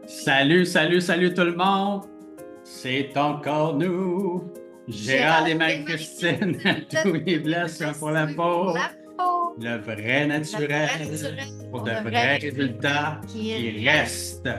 Salut, salut, salut tout le monde! C'est encore nous, Gérald et Marie-Christine, tous les blessures pour la peau, le vrai naturel, pour de vrais résultats qui restent.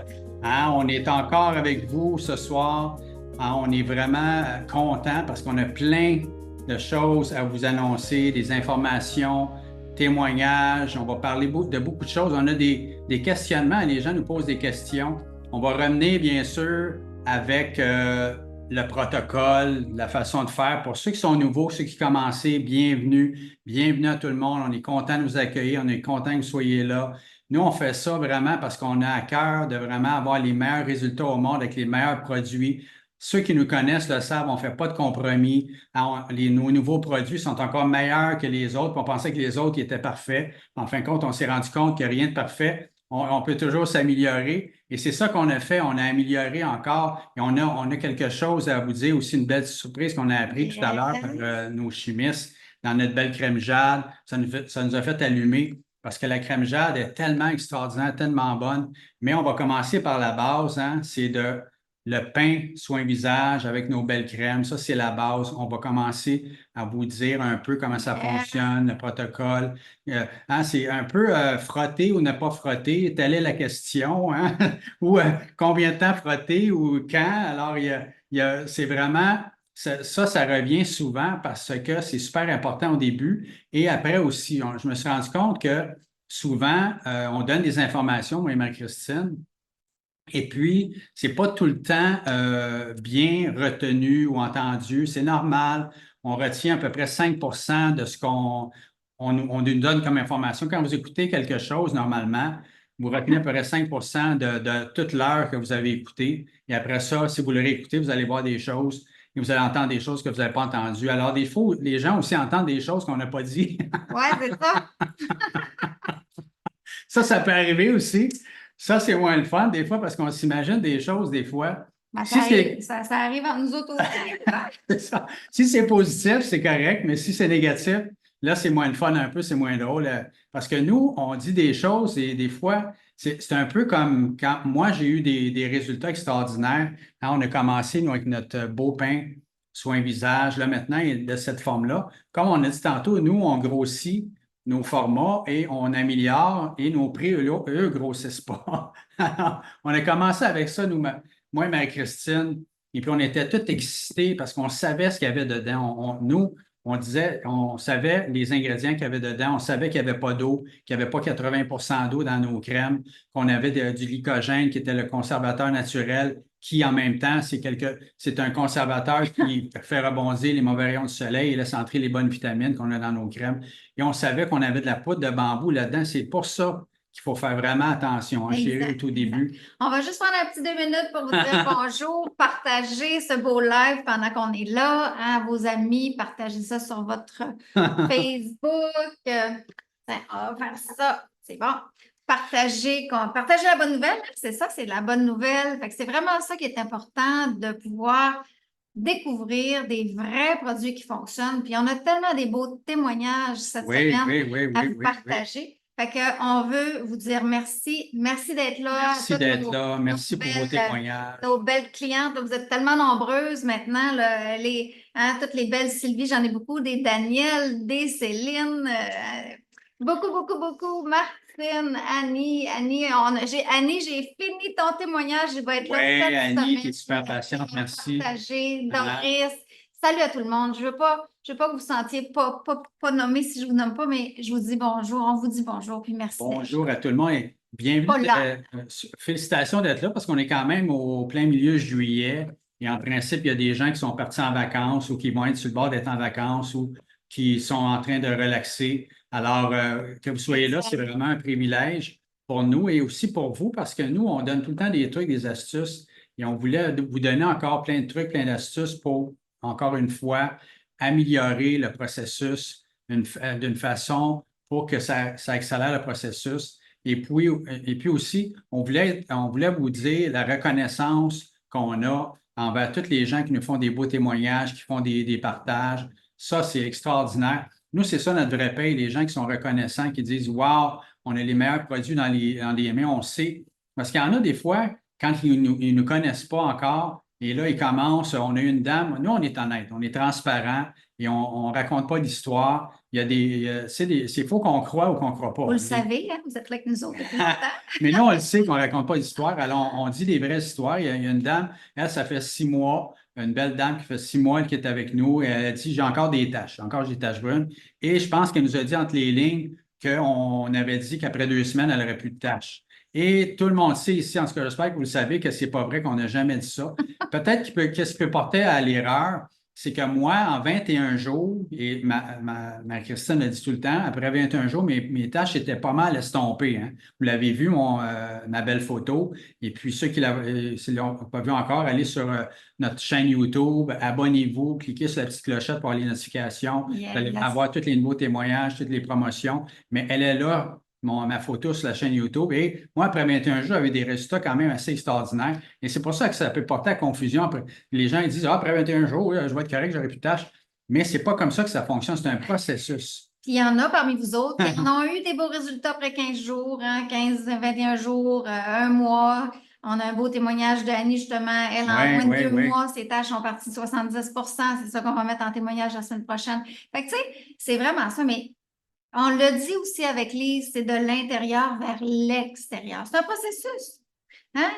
Hein, on est encore avec vous ce soir. Hein, on est vraiment content parce qu'on a plein de choses à vous annoncer, des informations, témoignages. On va parler de beaucoup de choses. On a des questionnements. Les gens nous posent des questions. On va revenir, bien sûr, avec le protocole, la façon de faire. Pour ceux qui sont nouveaux, ceux qui commencent, bienvenue. Bienvenue à tout le monde. On est content de vous accueillir. On est content que vous soyez là. Nous, on fait ça vraiment parce qu'on a à cœur de vraiment avoir les meilleurs résultats au monde avec les meilleurs produits. Ceux qui nous connaissent le savent, on ne fait pas de compromis. Nos nouveaux produits sont encore meilleurs que les autres. On pensait que les autres étaient parfaits. En fin de compte, on s'est rendu compte qu'il n'y a rien de parfait. On peut toujours s'améliorer. Et c'est ça qu'on a fait. On a amélioré encore. Et on a quelque chose à vous dire aussi, une belle surprise qu'on a appris tout à l'heure par nos chimistes dans notre belle crème jade. Ça nous a fait allumer parce que la crème jade est tellement extraordinaire, tellement bonne. Mais on va commencer par la base, hein, c'est de le pain soin visage avec nos belles crèmes. Ça, c'est la base. On va commencer à vous dire un peu comment ça fonctionne, le protocole. Hein, c'est un peu frotter ou ne pas frotter, telle est la question. Hein? Ou combien de temps frotter ou quand. Alors, c'est vraiment, ça revient souvent parce que c'est super important au début. Et après aussi, je me suis rendu compte que souvent, on donne des informations, moi et Marie-Christine, et puis, c'est pas tout le temps bien retenu ou entendu. C'est normal. On retient à peu près 5 de ce on nous donne comme information. Quand vous écoutez quelque chose, normalement, vous retenez à peu près 5 de toute l'heure que vous avez écouté. Et après ça, si vous le réécoutez, vous allez voir des choses et vous allez entendre des choses que vous n'avez pas entendues. Alors, des fois, les gens aussi entendent des choses qu'on n'a pas dit. Oui, c'est ça. Ça peut arriver aussi. Ça, c'est moins le fun des fois parce qu'on s'imagine des choses des fois. Ben, Si c'est ça arrive à nous autres aussi. c'est ça. Si c'est positif, c'est correct, mais si c'est négatif, là, c'est moins le fun un peu, c'est moins drôle. Parce que nous, on dit des choses et des fois, c'est un peu comme quand moi, j'ai eu des résultats extraordinaires. Quand on a commencé, nous, avec notre beau pain soin visage, là, maintenant, il est de cette forme-là. Comme on a dit tantôt, nous, on grossit nos formats et on améliore et nos prix, eux grossissent pas. Alors, on a commencé avec ça, nous, moi et Marie-Christine. Et puis, on était tous excités parce qu'on savait ce qu'il y avait dedans. Nous, on disait, on savait les ingrédients qu'il y avait dedans. On savait qu'il n'y avait pas d'eau, qu'il n'y avait pas 80 d'eau dans nos crèmes, qu'on avait du glycogène qui était le conservateur naturel, qui en même temps, c'est un conservateur qui fait rebondir les mauvais rayons du soleil et laisse entrer les bonnes vitamines qu'on a dans nos crèmes. Et on savait qu'on avait de la poudre de bambou là-dedans. C'est pour ça qu'il faut faire vraiment attention, hein, chérie, au tout début. On va juste prendre un petit 2 minutes pour vous dire bonjour, partager ce beau live pendant qu'on est là, hein, à vos amis, partagez ça sur votre Facebook. On va faire ça, c'est bon. Partagez la bonne nouvelle, c'est ça, c'est la bonne nouvelle. Fait que c'est vraiment ça qui est important, de pouvoir découvrir des vrais produits qui fonctionnent. Puis on a tellement des beaux témoignages cette semaine à vous partager. Fait qu'on veut vous dire merci. Merci d'être là. Merci d'être là. Merci pour vos témoignages. Nos belles clientes. Vous êtes tellement nombreuses maintenant. Là, toutes les belles Sylvie, j'en ai beaucoup. Des Daniel, des Céline. Beaucoup, beaucoup, beaucoup. Martine, Annie, j'ai fini ton témoignage. Je vais être là cette Annie, tu es super patiente. Merci. Partager. Doris. Salut à tout le monde. Je veux pas que vous sentiez pas nommé si je vous nomme pas, mais je vous dis bonjour. On vous dit bonjour, puis merci. Bonjour à tout le monde et bienvenue. Félicitations d'être là parce qu'on est quand même au plein milieu juillet. Et en principe, il y a des gens qui sont partis en vacances ou qui vont être sur le bord d'être en vacances ou qui sont en train de relaxer. Alors, que vous soyez là, c'est vraiment un privilège pour nous et aussi pour vous parce que nous, on donne tout le temps des trucs, des astuces et on voulait vous donner encore plein de trucs, plein d'astuces pour, encore une fois, améliorer le processus d'une façon pour que ça accélère le processus. Et puis aussi, on voulait vous dire la reconnaissance qu'on a envers tous les gens qui nous font des beaux témoignages, qui font des partages. Ça, c'est extraordinaire. Nous, c'est ça notre vrai paye, les gens qui sont reconnaissants, qui disent « Wow, on a les meilleurs produits dans les mains, on sait Parce qu'il y en a des fois, quand ils ne nous connaissent pas encore, et là, ils commencent, on a une dame, nous, on est honnête, on est transparent et on ne raconte pas d'histoire. Il y a c'est faux qu'on croit ou qu'on ne croit pas. Vous le savez, hein, vous êtes là avec nous autres depuis longtemps. Mais nous, on le sait qu'on ne raconte pas d'histoire. Alors, on dit des vraies histoires. Il y a une dame, elle, ça fait 6 mois, une belle dame qui fait 6 mois qui est avec nous. Et elle a dit, j'ai encore des taches brunes. Et je pense qu'elle nous a dit entre les lignes qu'on avait dit qu'après 2 semaines, elle n'aurait plus de taches. Et tout le monde sait ici, en tout cas, j'espère que vous le savez, que c'est pas vrai, qu'on n'a jamais dit ça. Peut-être qu'est-ce qui peut porter à l'erreur, c'est que moi, en 21 jours, et ma Christine le dit tout le temps, après 21 jours, mes tâches étaient pas mal estompées. Hein. Vous l'avez vu, ma belle photo. Et puis, ceux qui ne l'ont pas vu encore, allez sur notre chaîne YouTube, abonnez-vous, cliquez sur la petite clochette pour avoir les notifications. Yes. Vous allez avoir tous les nouveaux témoignages, toutes les promotions. Mais elle est là, ma photo sur la chaîne YouTube. Et moi, après 21 jours, j'avais des résultats quand même assez extraordinaires. Et c'est pour ça que ça peut porter à confusion. Les gens ils disent, après 21 jours, je vais être correct, j'aurai plus de tâches. Mais c'est pas comme ça que ça fonctionne. C'est un processus. Puis il y en a parmi vous autres qui ont eu des beaux résultats après 15 jours, hein, 15, 21 jours, un mois. On a un beau témoignage d'Annie, justement. Elle, en moins de 2 mois, ses tâches sont parties de 70 C'est ça qu'on va mettre en témoignage la semaine prochaine. Fait que, tu sais, c'est vraiment ça. Mais on le dit aussi avec Lise, c'est de l'intérieur vers l'extérieur. C'est un processus. Hein?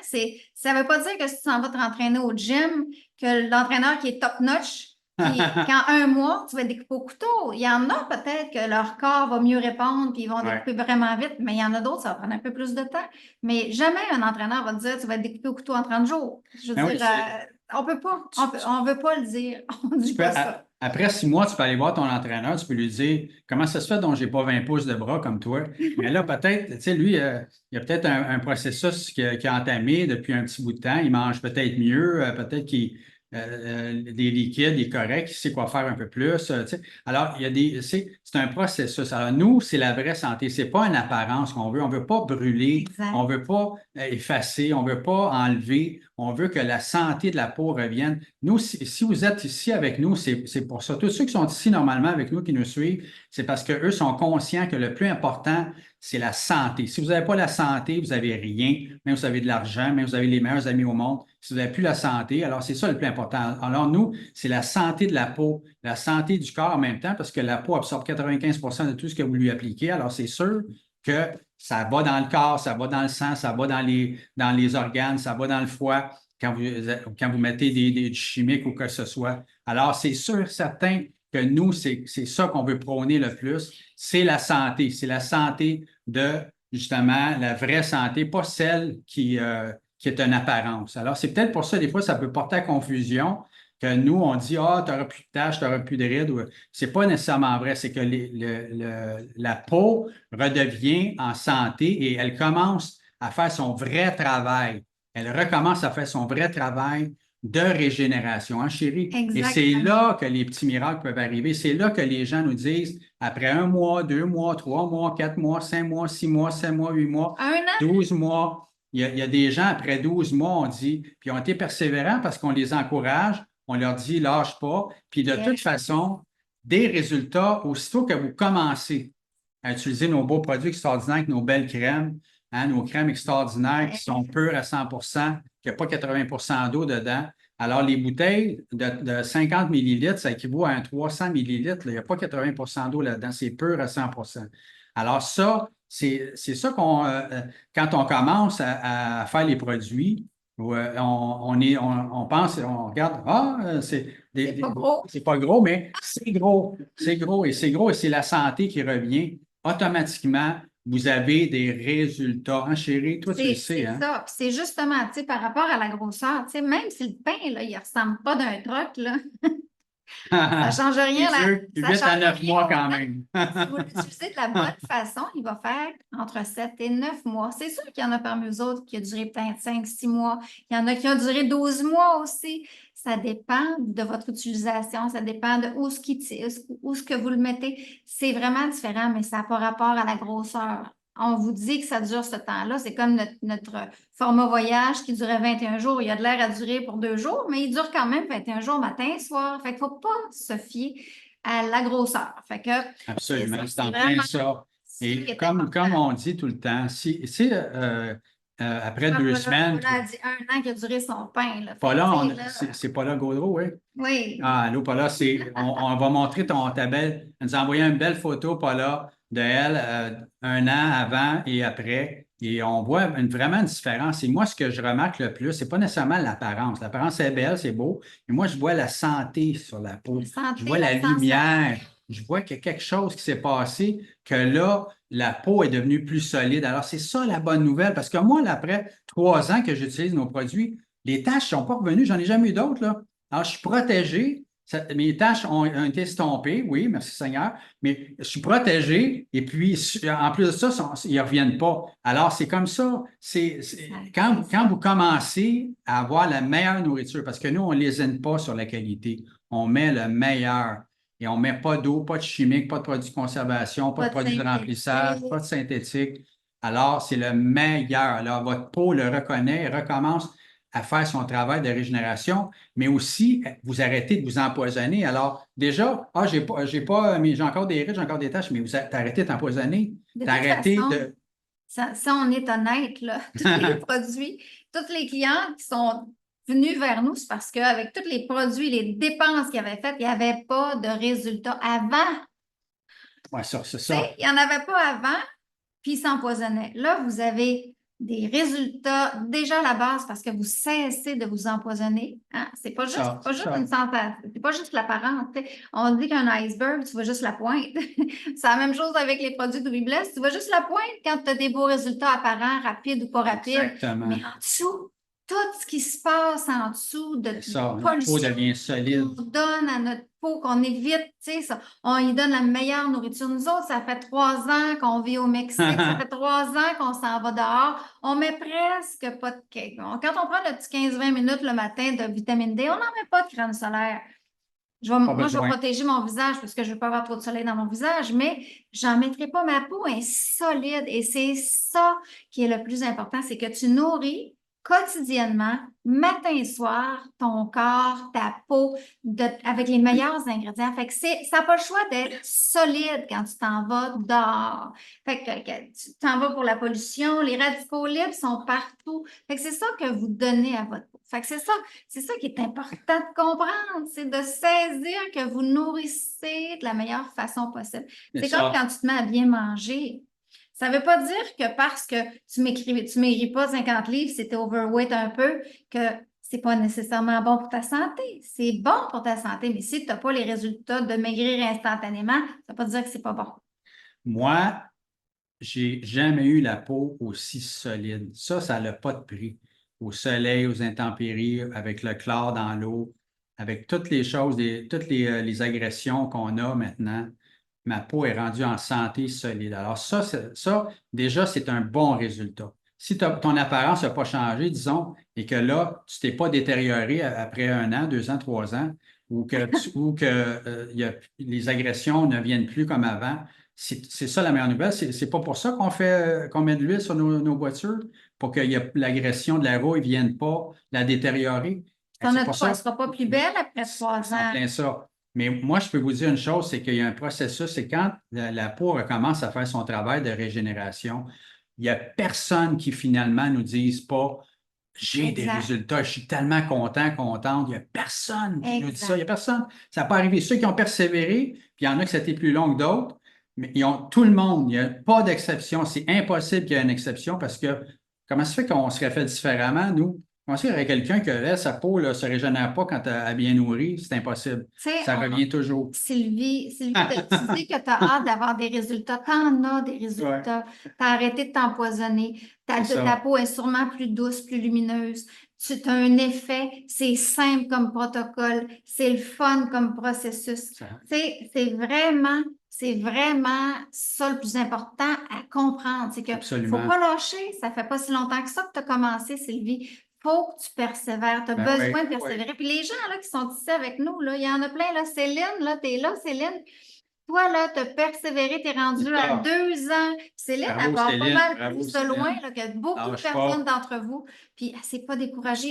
Ça ne veut pas dire que si tu s'en vas te rentraîner au gym, que l'entraîneur qui est top-notch, qu'en un mois, tu vas découper au couteau. Il y en a peut-être que leur corps va mieux répondre puis ils vont découper vraiment vite, mais il y en a d'autres, ça va prendre un peu plus de temps. Mais jamais un entraîneur va te dire tu vas être découpé au couteau en 30 jours. Je veux dire, on peut pas. On veut pas le dire. On dit pas ça. Après 6 mois, tu peux aller voir ton entraîneur, tu peux lui dire comment ça se fait dont j'ai pas 20 pouces de bras comme toi. Mais là, peut-être, tu sais, lui, il y a peut-être un processus qui a entamé depuis un petit bout de temps. Il mange peut-être mieux, peut-être qu'il des liquides, il est correct, il sait quoi faire un peu plus. Tu sais. Alors, c'est un processus. Alors, nous, c'est la vraie santé. C'est pas une apparence qu'on veut. On veut pas brûler, exact. On veut pas effacer, on veut pas enlever. On veut que la santé de la peau revienne. Nous, si vous êtes ici avec nous, c'est pour ça. Tous ceux qui sont ici normalement avec nous, qui nous suivent, c'est parce qu'eux sont conscients que le plus important, c'est la santé. Si vous n'avez pas la santé, vous n'avez rien. Même vous avez de l'argent, même vous avez les meilleurs amis au monde. Si vous n'avez plus la santé, alors c'est ça le plus important. Alors nous, c'est la santé de la peau, la santé du corps en même temps, parce que la peau absorbe 95 de tout ce que vous lui appliquez. Alors c'est sûr que ça va dans le corps, ça va dans le sang, ça va dans les organes, ça va dans le foie quand vous mettez du chimique ou que ce soit. Alors, c'est sûr, certain que nous, c'est ça qu'on veut prôner le plus, c'est la santé. C'est la santé de, justement, la vraie santé, pas celle qui est une apparence. Alors, c'est peut-être pour ça, des fois, ça peut porter à confusion que nous, on dit, tu n'auras plus de taches, tu n'auras plus de rides. C'est pas nécessairement vrai. C'est que la peau redevient en santé et elle commence à faire son vrai travail. Elle recommence à faire son vrai travail de régénération, hein, chérie? Exactement. Et c'est là que les petits miracles peuvent arriver. C'est là que les gens nous disent, après 1 mois, 2 mois, 3 mois, 4 mois, 5 mois, 6 mois, 7 mois, 8 mois, 12 mois. Il y a des gens, après 12 mois, on dit, puis ils ont été persévérants parce qu'on les encourage, on leur dit, lâche pas. Puis de toute façon, des résultats, aussitôt que vous commencez à utiliser nos beaux produits extraordinaires avec nos belles crèmes, hein, nos crèmes extraordinaires qui sont pures à 100 qu'il n'y a pas 80 d'eau dedans. Alors, les bouteilles de 50 millilitres, ça équivaut à un 300 millilitres. Il n'y a pas 80 d'eau là-dedans, c'est pur à 100 Alors, ça, c'est ça quand on commence à faire les produits, on pense, on regarde, c'est pas gros. C'est pas gros, mais c'est gros. C'est gros et c'est la santé qui revient automatiquement. Vous avez des résultats. Hein, chérie, toi, tu le sais. Hein? C'est ça. C'est justement, tu sais, par rapport à la grosseur, tu sais, même si le pain, là, il ne ressemble pas d'un truc, là, ça ne change rien. C'est 8 à 9 mois quand même. Si vous l'utilisez de la bonne façon, il va faire entre 7 et 9 mois. C'est sûr qu'il y en a parmi eux autres qui a duré peut-être 5, 6 mois. Il y en a qui ont duré 12 mois aussi. Ça dépend de votre utilisation, ça dépend de où ce que vous le mettez. C'est vraiment différent, mais ça n'a pas rapport à la grosseur. On vous dit que ça dure ce temps-là. C'est comme notre format voyage qui durait 21 jours. Il y a de l'air à durer pour 2 jours, mais il dure quand même 21 jours matin, soir. Fait qu'il ne faut pas se fier à la grosseur. Fait que, absolument, c'est en plein ça. Et comme on dit tout le temps, après 2 semaines. On a dit 1 an qui a duré son pain. Là. Paula, Fait que, c'est Paula Gaudreau, oui? oui. Ah, allô, Paula, on va montrer ta belle. Elle nous a envoyé une belle photo, Paula, de elle, 1 an avant et après. Et on voit vraiment une différence. Et moi, ce que je remarque le plus, c'est pas nécessairement l'apparence. L'apparence est belle, c'est beau. Mais moi, je vois la santé sur la peau. La santé, Je vois la lumière. Je vois qu'il y a quelque chose qui s'est passé, que là, la peau est devenue plus solide. Alors, c'est ça la bonne nouvelle. Parce que moi, là, après 3 ans que j'utilise nos produits, les taches ne sont pas revenues. J'en ai jamais eu d'autres, là. Alors, je suis protégé. Mes taches ont été estompées, oui, merci Seigneur, mais je suis protégé et puis en plus de ça, ils ne reviennent pas. Alors, c'est comme ça. Quand vous commencez à avoir la meilleure nourriture, parce que nous, on ne lésine pas sur la qualité, on met le meilleur et on ne met pas d'eau, pas de chimique, pas de produits de conservation, pas de produits de remplissage, pas de synthétique. Alors, c'est le meilleur. Alors, votre peau le reconnaît et recommence à faire son travail de régénération, mais aussi vous arrêtez de vous empoisonner. Alors, déjà, j'ai encore des rides, j'ai encore des taches, mais vous arrêtez de t'empoisonner. T'arrêtez de. Ça, on est honnête, là. Tous les produits, tous les clients qui sont venus vers nous, c'est parce qu'avec tous les produits, les dépenses qu'ils avaient faites, il n'y avait pas de résultats avant. Oui, ça, c'est ça. Il n'y en avait pas avant, puis ils s'empoisonnaient. Là, vous avez des résultats déjà à la base parce que vous cessez de vous empoisonner. Hein? C'est pas juste une sensation, c'est pas juste l'apparence. On dit qu'un iceberg, tu vois juste la pointe. C'est la même chose avec les produits de Webless. Tu vois juste la pointe quand tu as des beaux résultats apparents, rapides ou pas rapides. Exactement. Mais en dessous, tout ce qui se passe en dessous de ça, notre peau devient solide. On donne à notre peau, qu'on évite, tu sais, on y donne la meilleure nourriture. Nous autres, ça fait 3 ans qu'on vit au Mexique, ça fait 3 ans qu'on s'en va dehors. On met presque pas de cake. Quand on prend le petit 15-20 minutes le matin de vitamine D, on n'en met pas de crème solaire. Moi, je vais protéger mon visage parce que je ne veux pas avoir trop de soleil dans mon visage, mais j'en mettrai pas. Ma peau est solide et c'est ça qui est le plus important, c'est que tu nourris quotidiennement, matin et soir, ton corps, ta peau, avec les meilleurs ingrédients. Fait que ça n'a pas le choix d'être solide quand tu t'en vas dehors. Fait que tu t'en vas pour la pollution, les radicaux libres sont partout. Fait que c'est ça que vous donnez à votre peau. Fait que c'est ça qui est important de comprendre, c'est de saisir que vous nourrissez de la meilleure façon possible. C'est comme quand tu te mets à bien manger. Ça ne veut pas dire que parce que tu maigris pas 50 livres, si tu es overweight un peu, que c'est pas nécessairement bon pour ta santé. C'est bon pour ta santé, mais si tu n'as pas les résultats de maigrir instantanément, ça ne veut pas dire que c'est pas bon. Moi, j'ai jamais eu la peau aussi solide. Ça n'a pas de prix. Au soleil, aux intempéries, avec le chlore dans l'eau, avec toutes les choses, toutes les agressions qu'on a maintenant, ma peau est rendue en santé solide. Alors ça déjà, c'est un bon résultat. Si ton apparence n'a pas changé, disons, et que là, tu t'es pas détérioré après 1 an, 2 ans, 3 ans, ou que les agressions ne viennent plus comme avant, c'est ça la meilleure nouvelle. C'est pas pour ça qu'on met de l'huile sur nos voitures, pour que l'agression de la roue ne vienne pas la détériorer. Elle ne sera pas plus belle après 3 ans. C'est en plein ça. Mais moi, je peux vous dire une chose, c'est qu'il y a un processus, c'est quand la peau recommence à faire son travail de régénération, il n'y a personne qui finalement nous dise pas j'ai des résultats, je suis tellement content, contente. Il n'y a personne qui nous dit ça. Il n'y a personne. Ça n'a pas arrivé. Ceux qui ont persévéré, puis il y en a que c'était plus long que d'autres, mais tout le monde, il n'y a pas d'exception. C'est impossible qu'il y ait une exception parce que comment ça fait qu'on serait fait différemment, nous? Comment ça, il y aurait quelqu'un que là, sa peau ne se régénère pas quand elle est bien nourrie? C'est impossible. Ça revient toujours. Sylvie, tu dis que tu as hâte d'avoir des résultats. Tu en as des résultats. Tu as arrêté de t'empoisonner. Ta peau est sûrement plus douce, plus lumineuse. Tu as un effet. C'est simple comme protocole. C'est le fun comme processus. C'est vraiment ça le plus important à comprendre. C'est qu'il ne faut pas lâcher. Ça ne fait pas si longtemps que ça que tu as commencé, Sylvie. Il faut que tu persévères. Tu as besoin de persévérer. Puis les gens là, qui sont ici avec nous, là, il y en a plein. Là. Céline, tu es là, Céline. Toi, là, tu as persévéré, tu es rendu à 2 ans. Céline, elle va pas mal plus de loin là, que beaucoup de personnes d'entre vous. Puis elle ne s'est pas découragée. Et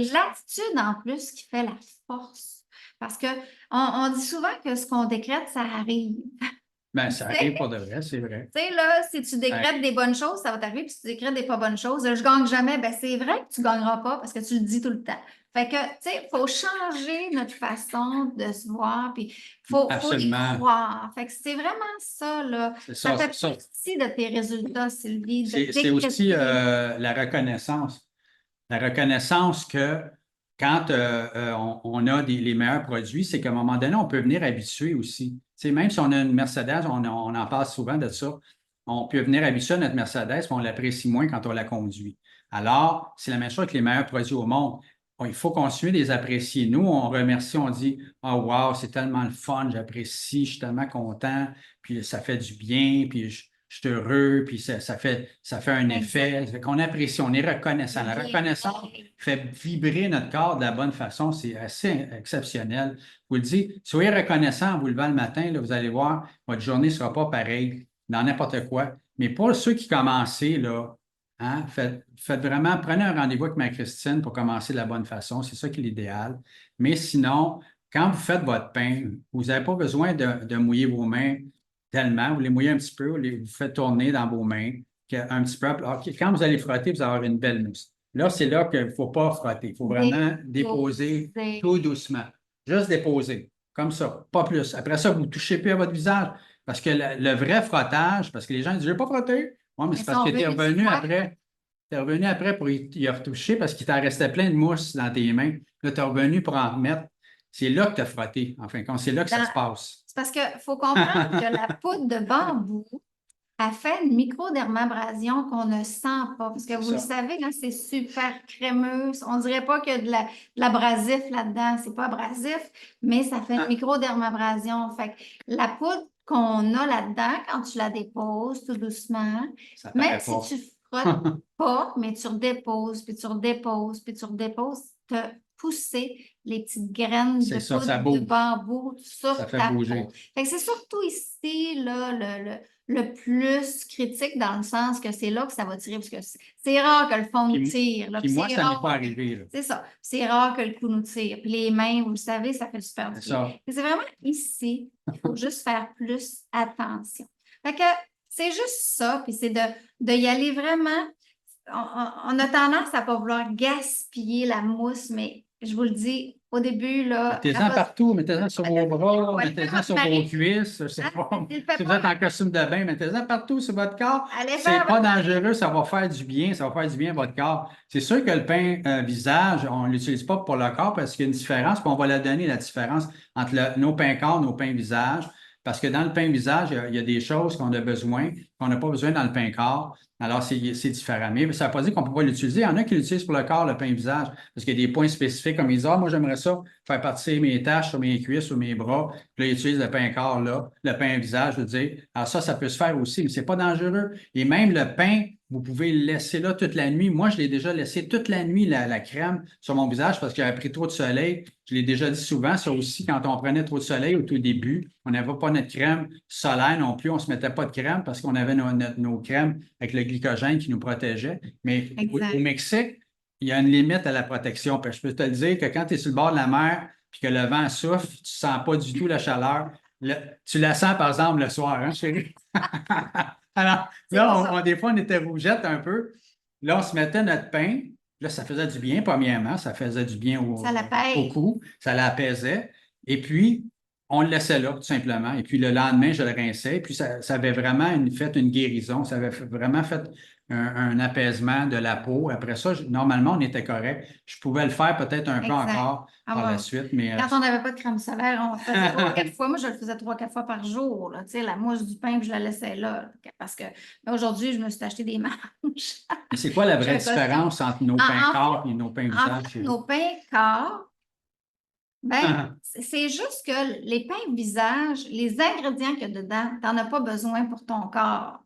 l'attitude, en plus, qui fait la force. Parce qu'on dit souvent que ce qu'on décrète, ça arrive. Ben, ça arrive pour de vrai, c'est vrai. Tu sais, là, si tu décrètes des bonnes choses, ça va t'arriver, puis si tu décrètes des pas bonnes choses, là, je gagne jamais. Ben, c'est vrai que tu gagneras pas parce que tu le dis tout le temps. Fait que, tu sais, il faut changer notre façon de se voir, puis faut y Absolument. croire. Fait que c'est vraiment ça, là. C'est Ça ça, fait c'est ça. partie de tes résultats, Sylvie, de C'est aussi décréter. la reconnaissance. La reconnaissance que quand on a les meilleurs produits, c'est qu'à un moment donné, on peut venir habituer aussi. Tu sais, même si on a une Mercedes, on en parle souvent de ça, on peut venir habituer à notre Mercedes, mais on l'apprécie moins quand on la conduit. Alors, c'est la même chose avec les meilleurs produits au monde. Bon, il faut continuer de les apprécier. Nous, on remercie, on dit oh, wow, c'est tellement le fun, j'apprécie, je suis tellement content, puis ça fait du bien, puis je suis heureux, puis ça fait un effet. Qu'on apprécie, on est reconnaissant. La reconnaissance fait vibrer notre corps de la bonne façon. C'est assez exceptionnel. Je vous le dis, soyez reconnaissant en vous levant le matin, là, vous allez voir, votre journée ne sera pas pareille dans n'importe quoi. Mais pour ceux qui commencent, là, hein, faites vraiment, prenez un rendez-vous avec ma Christine pour commencer de la bonne façon. C'est ça qui est l'idéal. Mais sinon, quand vous faites votre pain, vous n'avez pas besoin de mouiller vos mains tellement. Vous les mouillez un petit peu, vous faites tourner dans vos mains, un petit peu. Alors, quand vous allez frotter, vous allez avoir une belle mousse. Là, c'est là qu'il ne faut pas frotter. Il faut vraiment déposer tout doucement. Juste déposer, comme ça, pas plus. Après ça, vous ne touchez plus à votre visage. Parce que le vrai frottage, parce que les gens disent, je n'ai pas frotté. Oui, mais c'est parce que tu es revenu après. Tu es revenu après pour y retoucher parce qu'il t'en restait plein de mousse dans tes mains. Là, tu es revenu pour en remettre. C'est là que tu as frotté. Enfin, c'est là que ça se passe. C'est parce qu'il faut comprendre que la poudre de bambou, elle fait une microdermabrasion qu'on ne sent pas. Parce que vous le savez, là, c'est super crémeux. On ne dirait pas qu'il y a de l'abrasif là-dedans. C'est pas abrasif, mais ça fait une microdermabrasion. Fait que la poudre qu'on a là-dedans, quand tu la déposes tout doucement, même si tu frottes pas, mais tu redéposes, puis tu redéposes, puis tu redéposes, tu as poussé les petites graines de poudre de bambou sur ta peau. Fait que c'est surtout ici, là, le plus critique dans le sens que c'est là que ça va tirer, parce que c'est rare que le fond nous tire. Puis moi, ça m'est pas arrivé. C'est ça. C'est rare que le cou nous tire. Puis les mains, vous le savez, ça fait super du bien. C'est vraiment ici qu'il faut juste faire plus attention. Fait que c'est juste ça, puis c'est de y aller vraiment. On a tendance à ne pas vouloir gaspiller la mousse, mais je vous le dis, au début, là... Mettez-en partout, mettez-en sur vos bras, mettez-en sur vos cuisses. Je sais pas. Si vous êtes en costume de bain, mettez-en partout sur votre corps. C'est pas dangereux, ça va faire du bien, ça va faire du bien à votre corps. C'est sûr que le pain visage, on ne l'utilise pas pour le corps parce qu'il y a une différence, puis on va la donner, la différence entre nos pains corps, nos pains visage. Parce que dans le pain visage, il y a des choses qu'on a besoin, qu'on n'a pas besoin dans le pain corps. Alors, c'est différent. Mais ça ne veut pas dire qu'on ne peut pas l'utiliser. Il y en a qui l'utilisent pour le corps, le pain visage, parce qu'il y a des points spécifiques, comme ils disent, ah, moi, j'aimerais ça, faire partir mes taches sur mes cuisses, sur mes bras. Puis là, ils utilisent le pain corps, là, le pain visage, je veux dire. Alors, ça peut se faire aussi, mais ce n'est pas dangereux. Et même le pain, vous pouvez le laisser là toute la nuit. Moi, je l'ai déjà laissé toute la nuit, la crème, sur mon visage, parce que j'avais pris trop de soleil. Je l'ai déjà dit souvent, ça aussi, quand on prenait trop de soleil au tout début, on n'avait pas notre crème solaire non plus, on ne se mettait pas de crème parce qu'on avait nos crèmes avec le glycogène qui nous protégeait. Mais au Mexique, il y a une limite à la protection. Puis je peux te le dire que quand tu es sur le bord de la mer puis que le vent souffle, tu ne sens pas du tout la chaleur. Tu la sens, par exemple, le soir, hein, chérie? Alors, là, des fois, on était rougeette un peu. Là, on se mettait notre pain. Là, ça faisait du bien, premièrement. Ça faisait du bien au cou. Ça l'apaisait. Et puis, on le laissait là, tout simplement. Et puis, le lendemain, je le rinçais. Et puis, ça avait vraiment fait une guérison. Ça avait vraiment fait un apaisement de la peau. Après ça, normalement, on était correct. Je pouvais le faire peut-être un peu encore par la suite. Mais, quand on n'avait pas de crème solaire, on le faisait 3-4 fois. Moi, je le faisais 3-4 fois par jour. Là. Tu sais, la mousse du pain, puis je la laissais là. Parce que aujourd'hui, je me suis acheté des manches. Mais c'est quoi la vraie différence entre nos pains corps et nos pains visage? Nos pains corps, c'est juste que les pains visage, les ingrédients qu'il y a dedans, tu n'en as pas besoin pour ton corps.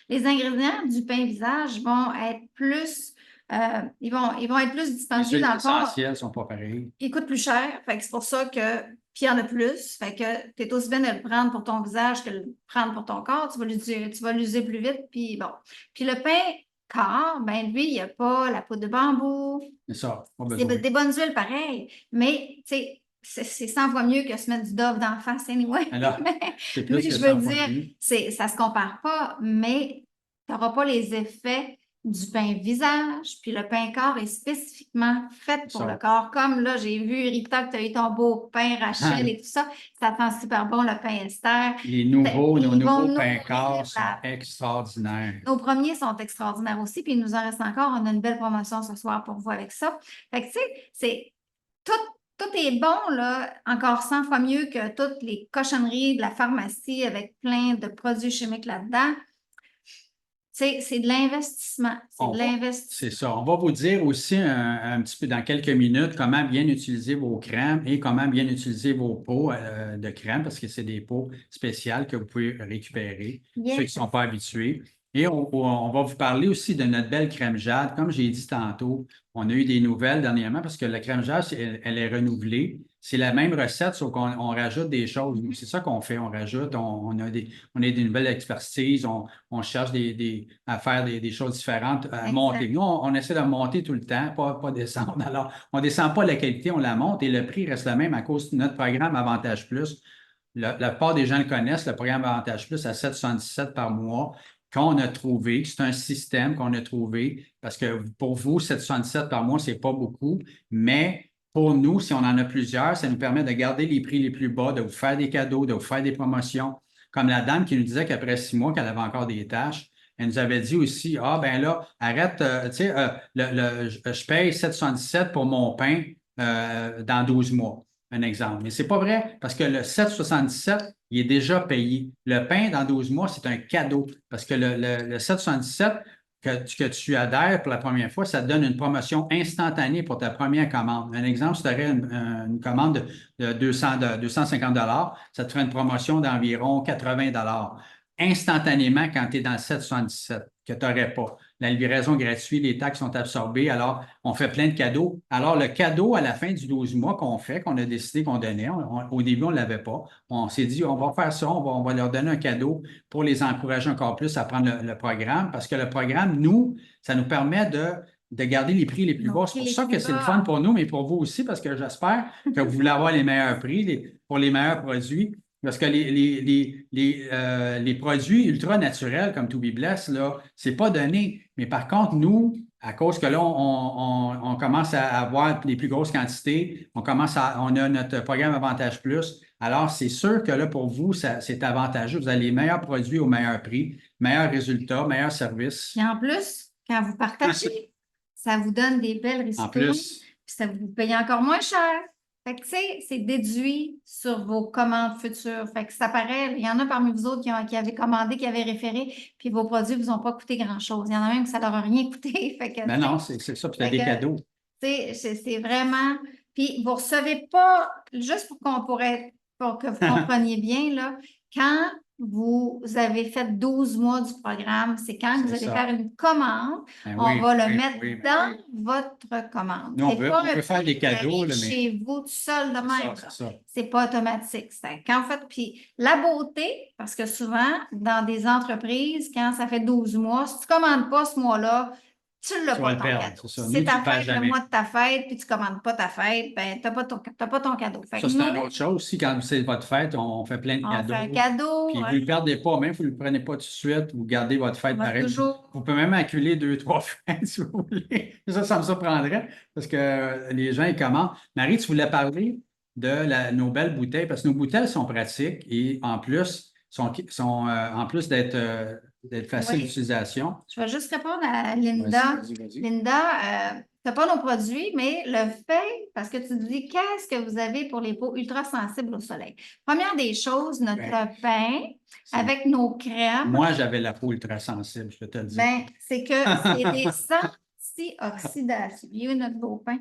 Les ingrédients du pain visage vont être plus, ils vont être plus dispendieux dans le corps. Les essentiels ne sont pas pareils. Ils coûtent plus cher. C'est pour ça que, puis il y en a plus. Fait que tu es aussi bien de le prendre pour ton visage que de le prendre pour ton corps. Tu vas l'user plus vite. Puis bon. Puis le pain corps, lui, il n'y a pas la poudre de bambou. C'est ça. C'est des bonnes huiles pareilles. Mais, tu sais, c'est 100 fois mieux que se mettre du Dove d'en face, anyway. Alors, c'est plus Mais que je 100 veux fois dire, mieux. ça se compare pas, mais tu n'auras pas les effets du pain visage, puis le pain corps est spécifiquement fait pour Ça. le corps. Comme là, j'ai vu, Rita, que tu as eu ton beau pain Rachel et tout ça, ça sent super bon, le pain Esther. Nos Ils vont nouveaux pains nourrir corps sont extraordinaires. nos premiers sont extraordinaires aussi, puis il nous en reste encore. On a une belle promotion ce soir pour vous avec ça. Fait que, tu sais, tout est bon, là, encore 100 fois mieux que toutes les cochonneries de la pharmacie avec plein de produits chimiques là-dedans. C'est de l'investissement. C'est ça. On va vous dire aussi un petit peu dans quelques minutes comment bien utiliser vos crèmes et comment bien utiliser vos pots de crème parce que c'est des pots spéciales que vous pouvez récupérer, Yes. ceux qui ne sont pas habitués. Et on va vous parler aussi de notre belle crème jade. Comme j'ai dit tantôt, on a eu des nouvelles dernièrement parce que la crème jade, elle est renouvelée. C'est la même recette, sauf qu'on rajoute des choses. C'est ça qu'on fait. On rajoute, on a des nouvelles expertises, on cherche à faire des choses différentes, à Exact. monter. Nous, on essaie de monter tout le temps, pas descendre. Alors, on ne descend pas la qualité, on la monte et le prix reste le même à cause de notre programme Avantage Plus. La plupart des gens le connaissent, le programme Avantage Plus à 7,77 par mois qu'on a trouvé. C'est un système qu'on a trouvé parce que pour vous, 7,77 par mois, ce n'est pas beaucoup, mais pour nous, si on en a plusieurs, ça nous permet de garder les prix les plus bas, de vous faire des cadeaux, de vous faire des promotions. Comme la dame qui nous disait qu'après 6 mois, qu'elle avait encore des tâches, elle nous avait dit aussi, ah ben là, arrête, tu sais, je paye 7,77 pour mon pain dans 12 mois, un exemple. Mais ce n'est pas vrai parce que le 7,77, il est déjà payé. Le pain dans 12 mois, c'est un cadeau parce que le 7,77, que tu adhères pour la première fois, ça te donne une promotion instantanée pour ta première commande. Un exemple, si tu aurais une commande de 250 ça te ferait une promotion d'environ 80 instantanément quand tu es dans le 777 que tu n'aurais pas. La livraison gratuite, les taxes sont absorbées, alors on fait plein de cadeaux. Alors, le cadeau à la fin du 12 mois qu'on fait, qu'on a décidé qu'on donnait, au début, on ne l'avait pas. On s'est dit, on va faire ça, on va leur donner un cadeau pour les encourager encore plus à prendre le programme, parce que le programme, nous, ça nous permet de garder les prix les plus bas. C'est pour ça que c'est le fun pour nous, mais pour vous aussi, parce que j'espère que vous voulez avoir les meilleurs prix pour les meilleurs produits. Parce que les produits ultra naturels comme To Be Blessed, là, c'est pas donné. Mais par contre, nous, à cause que là, on commence à avoir les plus grosses quantités, on a notre programme Avantage Plus. Alors, c'est sûr que là, pour vous, c'est avantageux. Vous avez les meilleurs produits au meilleur prix, meilleurs résultats, meilleurs services. Et en plus, quand vous partagez, ça vous donne des belles ristournes. En plus. Puis ça vous paye encore moins cher. Fait que, tu sais, c'est déduit sur vos commandes futures. Fait que ça paraît, il y en a parmi vous autres qui avaient commandé, qui avaient référé, puis vos produits ne vous ont pas coûté grand-chose. Il y en a même que ça leur a rien coûté. Fait que, Ben non, c'est ça, puis tu as des cadeaux. C'est vraiment... Puis vous ne recevez pas, juste pour que vous compreniez bien, là, quand vous avez fait 12 mois du programme, c'est quand vous allez faire une commande, on va le mettre dans votre commande. Nous, on peut faire des cadeaux. Là, chez vous tout seul de même. C'est pas automatique. Quand vous faites, puis la beauté, parce que souvent, dans des entreprises, quand ça fait 12 mois, si tu ne commandes pas ce mois-là, tu ne l'as pas ton cadeau. C'est ta fête, le mois de ta fête, puis tu ne commandes pas ta fête, ben, tu n'as pas ton cadeau. Fait ça, c'est une autre chose aussi. Quand c'est votre fête, on fait plein de cadeaux. On fait un cadeau. Puis vous ne le perdez pas, même si vous ne le prenez pas tout de suite, vous gardez votre fête pareil. Toujours... Vous pouvez même acculer 2-3 fêtes si vous voulez. Ça me surprendrait parce que les gens, ils commandent. Marie, tu voulais parler de nos belles bouteilles parce que nos bouteilles sont pratiques et en plus, en plus d'être faciles d'utilisation. Je vais juste répondre à Linda. Vas-y. Linda, tu n'as pas nos produits, mais le fait, parce que tu dis, qu'est-ce que vous avez pour les peaux ultra sensibles au soleil? Première des choses, notre pain avec nos crèmes. Moi, j'avais la peau ultra sensible, je peux te le dire. Ben, c'est que c'est des antioxydations. Il y a eu notre beau pain.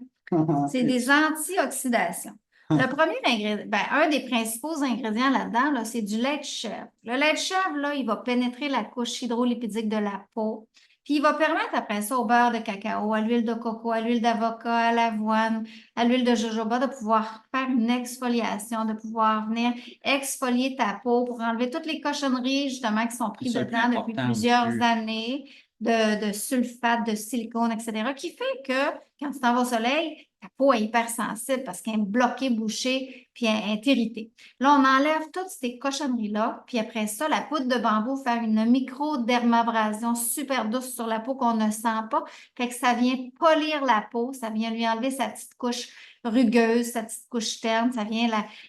C'est des antioxydations. Le premier ingrédient, un des principaux ingrédients là-dedans, là, c'est du lait de chèvre. Le lait de chèvre, là, il va pénétrer la couche hydrolipidique de la peau. Puis il va permettre après ça au beurre de cacao, à l'huile de coco, à l'huile d'avocat, à l'avoine, à l'huile de jojoba, de pouvoir faire une exfoliation, de pouvoir venir exfolier ta peau pour enlever toutes les cochonneries justement qui sont prises dedans depuis plusieurs années, de sulfate, de silicone, etc., qui fait que quand tu t'en vas au soleil, ta peau est hypersensible parce qu'elle est bloquée, bouchée, puis elle est irritée. Là, on enlève toutes ces cochonneries-là, puis après ça, la poudre de bambou fait une micro-dermabrasion super douce sur la peau qu'on ne sent pas. Fait que ça vient polir la peau, ça vient lui enlever sa petite couche rugueuse, sa petite couche terne, ça vient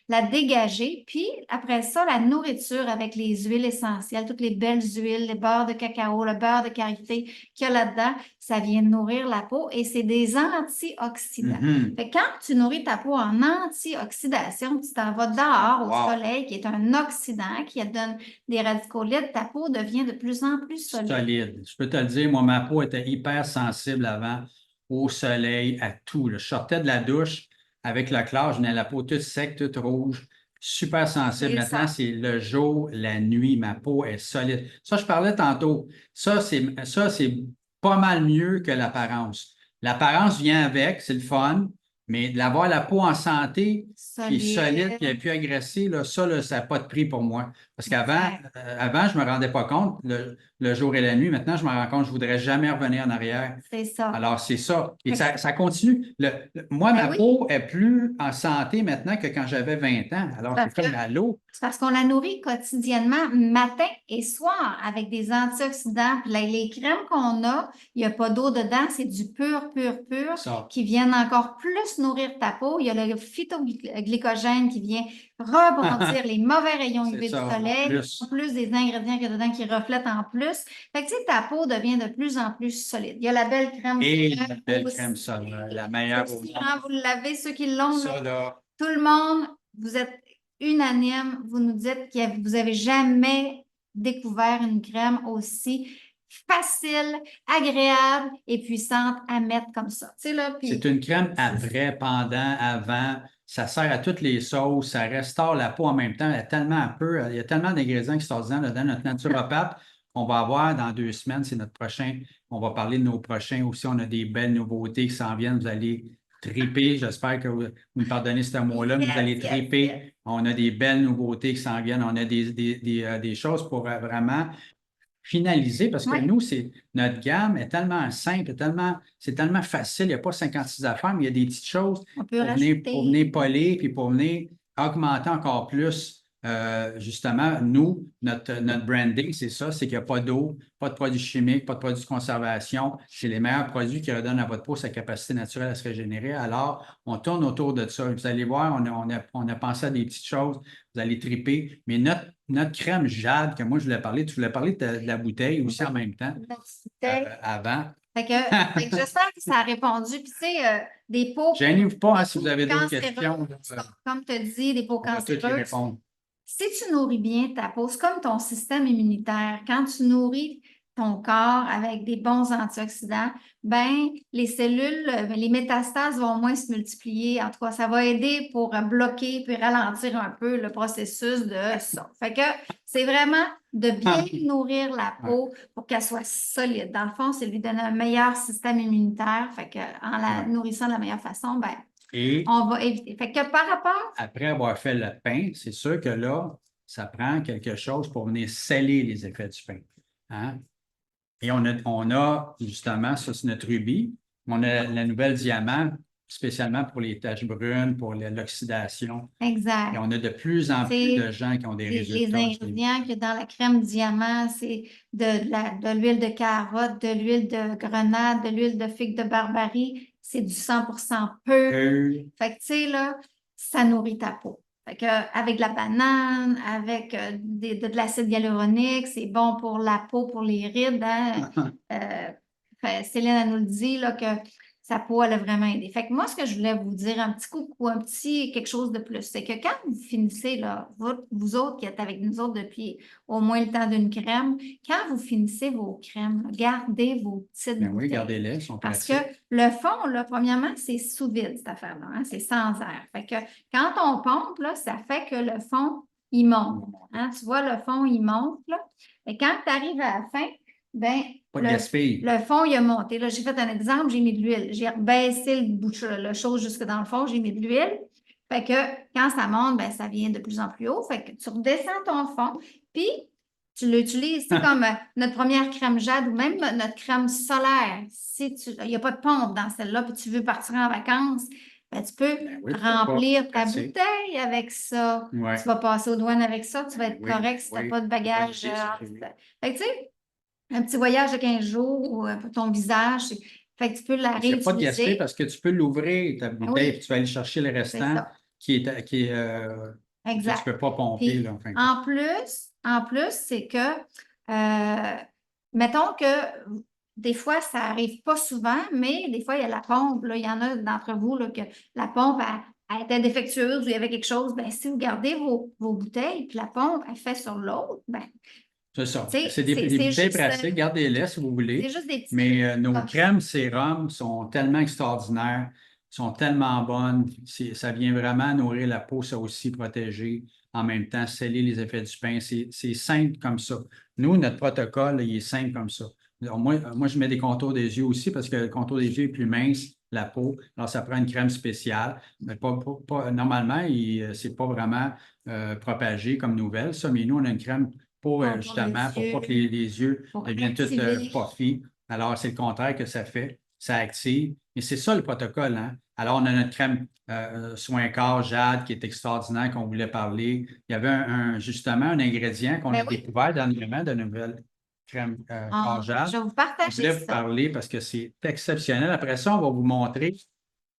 la dégager. Puis après ça, la nourriture avec les huiles essentielles, toutes les belles huiles, le beurre de cacao, le beurre de karité qu'il y a là-dedans, ça vient nourrir la peau et c'est des antioxydants. Fait que quand tu nourris ta peau en antioxydation, tu t'en vas dehors au soleil, qui est un oxydant, qui donne des radicaux libres, ta peau devient de plus en plus solide. Je peux te le dire, moi, ma peau était hyper sensible avant au soleil, à tout. Là. Je sortais de la douche avec le clair, je venais la peau toute sec, toute rouge, super sensible. Maintenant, c'est le jour, la nuit, ma peau est solide. Ça, je parlais tantôt. Ça, c'est pas mal mieux que l'apparence. L'apparence vient avec, c'est le fun, mais d'avoir la peau en santé, puis solide, puis plus agressée, là, ça n'a pas de prix pour moi. Parce qu'avant, je ne me rendais pas compte, le jour et la nuit. Maintenant, je me rends compte, je ne voudrais jamais revenir en arrière. C'est ça. Alors, c'est ça. Et ça continue. Moi, ma peau est plus en santé maintenant que quand j'avais 20 ans. Alors, c'est comme à l'eau. C'est parce qu'on la nourrit quotidiennement, matin et soir, avec des antioxydants. Puis les crèmes qu'on a, il n'y a pas d'eau dedans, c'est du pur, qui viennent encore plus nourrir ta peau. Il y a le phytoglycogène qui vient rebondir les mauvais rayons UV du soleil, en plus des ingrédients qu'il y a dedans qui reflètent en plus. Fait que, tu sais, ta peau devient de plus en plus solide. Il y a la belle crème et la belle crème solaire, la meilleure au monde. Quand vous l'avez, ceux qui l'ont, tout le monde, vous êtes unanime, vous nous dites que vous n'avez jamais découvert une crème aussi facile, agréable et puissante à mettre comme ça. Tu sais, là, puis... C'est une crème après, pendant, avant. Ça sert à toutes les sauces, ça restaure la peau en même temps. Il y a tellement d'ingrédients qui sortent dedans. Notre naturopathe, on va avoir dans 2 semaines, c'est notre prochain. On va parler de nos prochains aussi. On a des belles nouveautés qui s'en viennent. Vous allez triper. J'espère que vous me pardonnez ce mot-là, mais vous allez triper. On a des belles nouveautés qui s'en viennent. On a des choses pour vraiment finaliser parce que nous, notre gamme est tellement simple, c'est tellement facile. Il n'y a pas 56 affaires, mais il y a des petites choses pour venir polir puis pour venir augmenter encore plus. Justement, nous, notre branding, c'est ça, c'est qu'il n'y a pas d'eau, pas de produits chimiques, pas de produits de conservation. C'est les meilleurs produits qui redonnent à votre peau sa capacité naturelle à se régénérer. Alors, on tourne autour de ça. Vous allez voir, on a pensé à des petites choses. Vous allez triper. Mais notre crème Jade, que moi, je voulais parler, tu voulais parler de la bouteille aussi en même temps, avant. Fait que j'espère que ça a répondu. Puis, tu sais, des peaux... Gênez-vous pas si vous avez d'autres questions. Comme tu as dit, des peaux cancéreuses. Si tu nourris bien ta peau, c'est comme ton système immunitaire. Quand tu nourris ton corps avec des bons antioxydants, ben les cellules, les métastases vont moins se multiplier. En tout cas, ça va aider pour bloquer puis ralentir un peu le processus de ça. Fait que c'est vraiment de bien nourrir la peau pour qu'elle soit solide. Dans le fond, c'est lui donner un meilleur système immunitaire. Fait que en la nourrissant de la meilleure façon, ben on va éviter. Fait que par rapport... Après avoir fait le pain, c'est sûr que là, ça prend quelque chose pour venir sceller les effets du pain. Hein? Et on a justement, ça c'est notre rubis, on a la nouvelle diamant, spécialement pour les taches brunes, pour l'oxydation. Exact. Et on a de plus en plus de gens qui ont des résultats. Les ingrédients qu'il y a dans la crème diamant, c'est de l'huile de carotte, de l'huile de grenade, de l'huile de figue de Barbarie. C'est du 100% pur. Fait que, tu sais, là, ça nourrit ta peau. Fait que, avec de la banane, avec de l'acide hyaluronique, c'est bon pour la peau, pour les rides. Hein? Céline, elle nous le dit, là, que sa peau, elle a vraiment aidé. Fait que moi, ce que je voulais vous dire, un petit coucou, un petit quelque chose de plus, c'est que quand vous finissez, là, vous autres qui êtes avec nous autres depuis au moins le temps d'une crème, quand vous finissez vos crèmes, là, gardez vos petites bouteilles. Oui, gardez-les, sont Parce pratiques. que le fond, là, premièrement, c'est sous vide, cette affaire-là. Hein? C'est sans air. Fait que quand on pompe, là, ça fait que le fond, il monte. Hein? Tu vois, le fond, il monte, là. Et quand tu arrives à la fin, ben, le fond, il a monté. Là, j'ai fait un exemple, j'ai mis de l'huile. J'ai baissé le chose jusque dans le fond, j'ai mis de l'huile. Fait que quand ça monte, ben, ça vient de plus en plus haut. Fait que tu redescends ton fond, puis Tu l'utilises, c'est comme notre première crème jade ou même notre crème solaire. Si il n'y a pas de pompe dans celle-là, puis tu veux partir en vacances, ben, tu peux Oui, remplir ta pratique. bouteille avec ça. Ouais. Tu vas passer aux douanes avec ça, tu vas être correct si tu n'as pas de bagage. Fait que, tu sais, un petit voyage de 15 jours pour ton visage, fait que tu peux la Il n'y a pas de gaspiller réutiliser. parce que tu peux l'ouvrir, ta bouteille, Oui. puis tu vas aller chercher le restant qui est que tu Exact. ne peux pas pomper. Puis, Là, enfin. en plus, c'est que, mettons que des fois, ça n'arrive pas souvent, mais des fois, il y a la pompe. Là, il y en a d'entre vous là, que la pompe elle était défectueuse ou il y avait quelque chose. Ben, si vous gardez vos bouteilles, puis la pompe, elle fait sur l'autre, ben, C'est ça. tu sais, C'est des bouteilles juste, pratiques, gardez-les si vous c'est voulez. juste des petits Mais trucs nos comme ça. crèmes sérums sont tellement extraordinaires, sont tellement bonnes. Ça vient vraiment nourrir la peau, ça aussi protéger, en même temps sceller les effets du pain. C'est simple comme ça. Nous, notre protocole, il est simple comme ça. Alors, moi, je mets des contours des yeux aussi parce que le contour des yeux est plus mince, la peau. Alors, ça prend une crème spéciale. Mais normalement, c'est pas vraiment propagé comme nouvelle, ça. Mais nous, on a une crème pour justement, pour pas que les yeux deviennent tout puffy. Alors, c'est le contraire que ça fait. Ça active. Et c'est ça le protocole, hein? Alors, on a notre crème soin corps jade qui est extraordinaire, qu'on voulait parler. Il y avait justement un ingrédient qu'on a découvert dernièrement de nouvelle crème corps jade. Je vais vous partager Je voulais vous parler parce que c'est exceptionnel. Après ça, on va vous montrer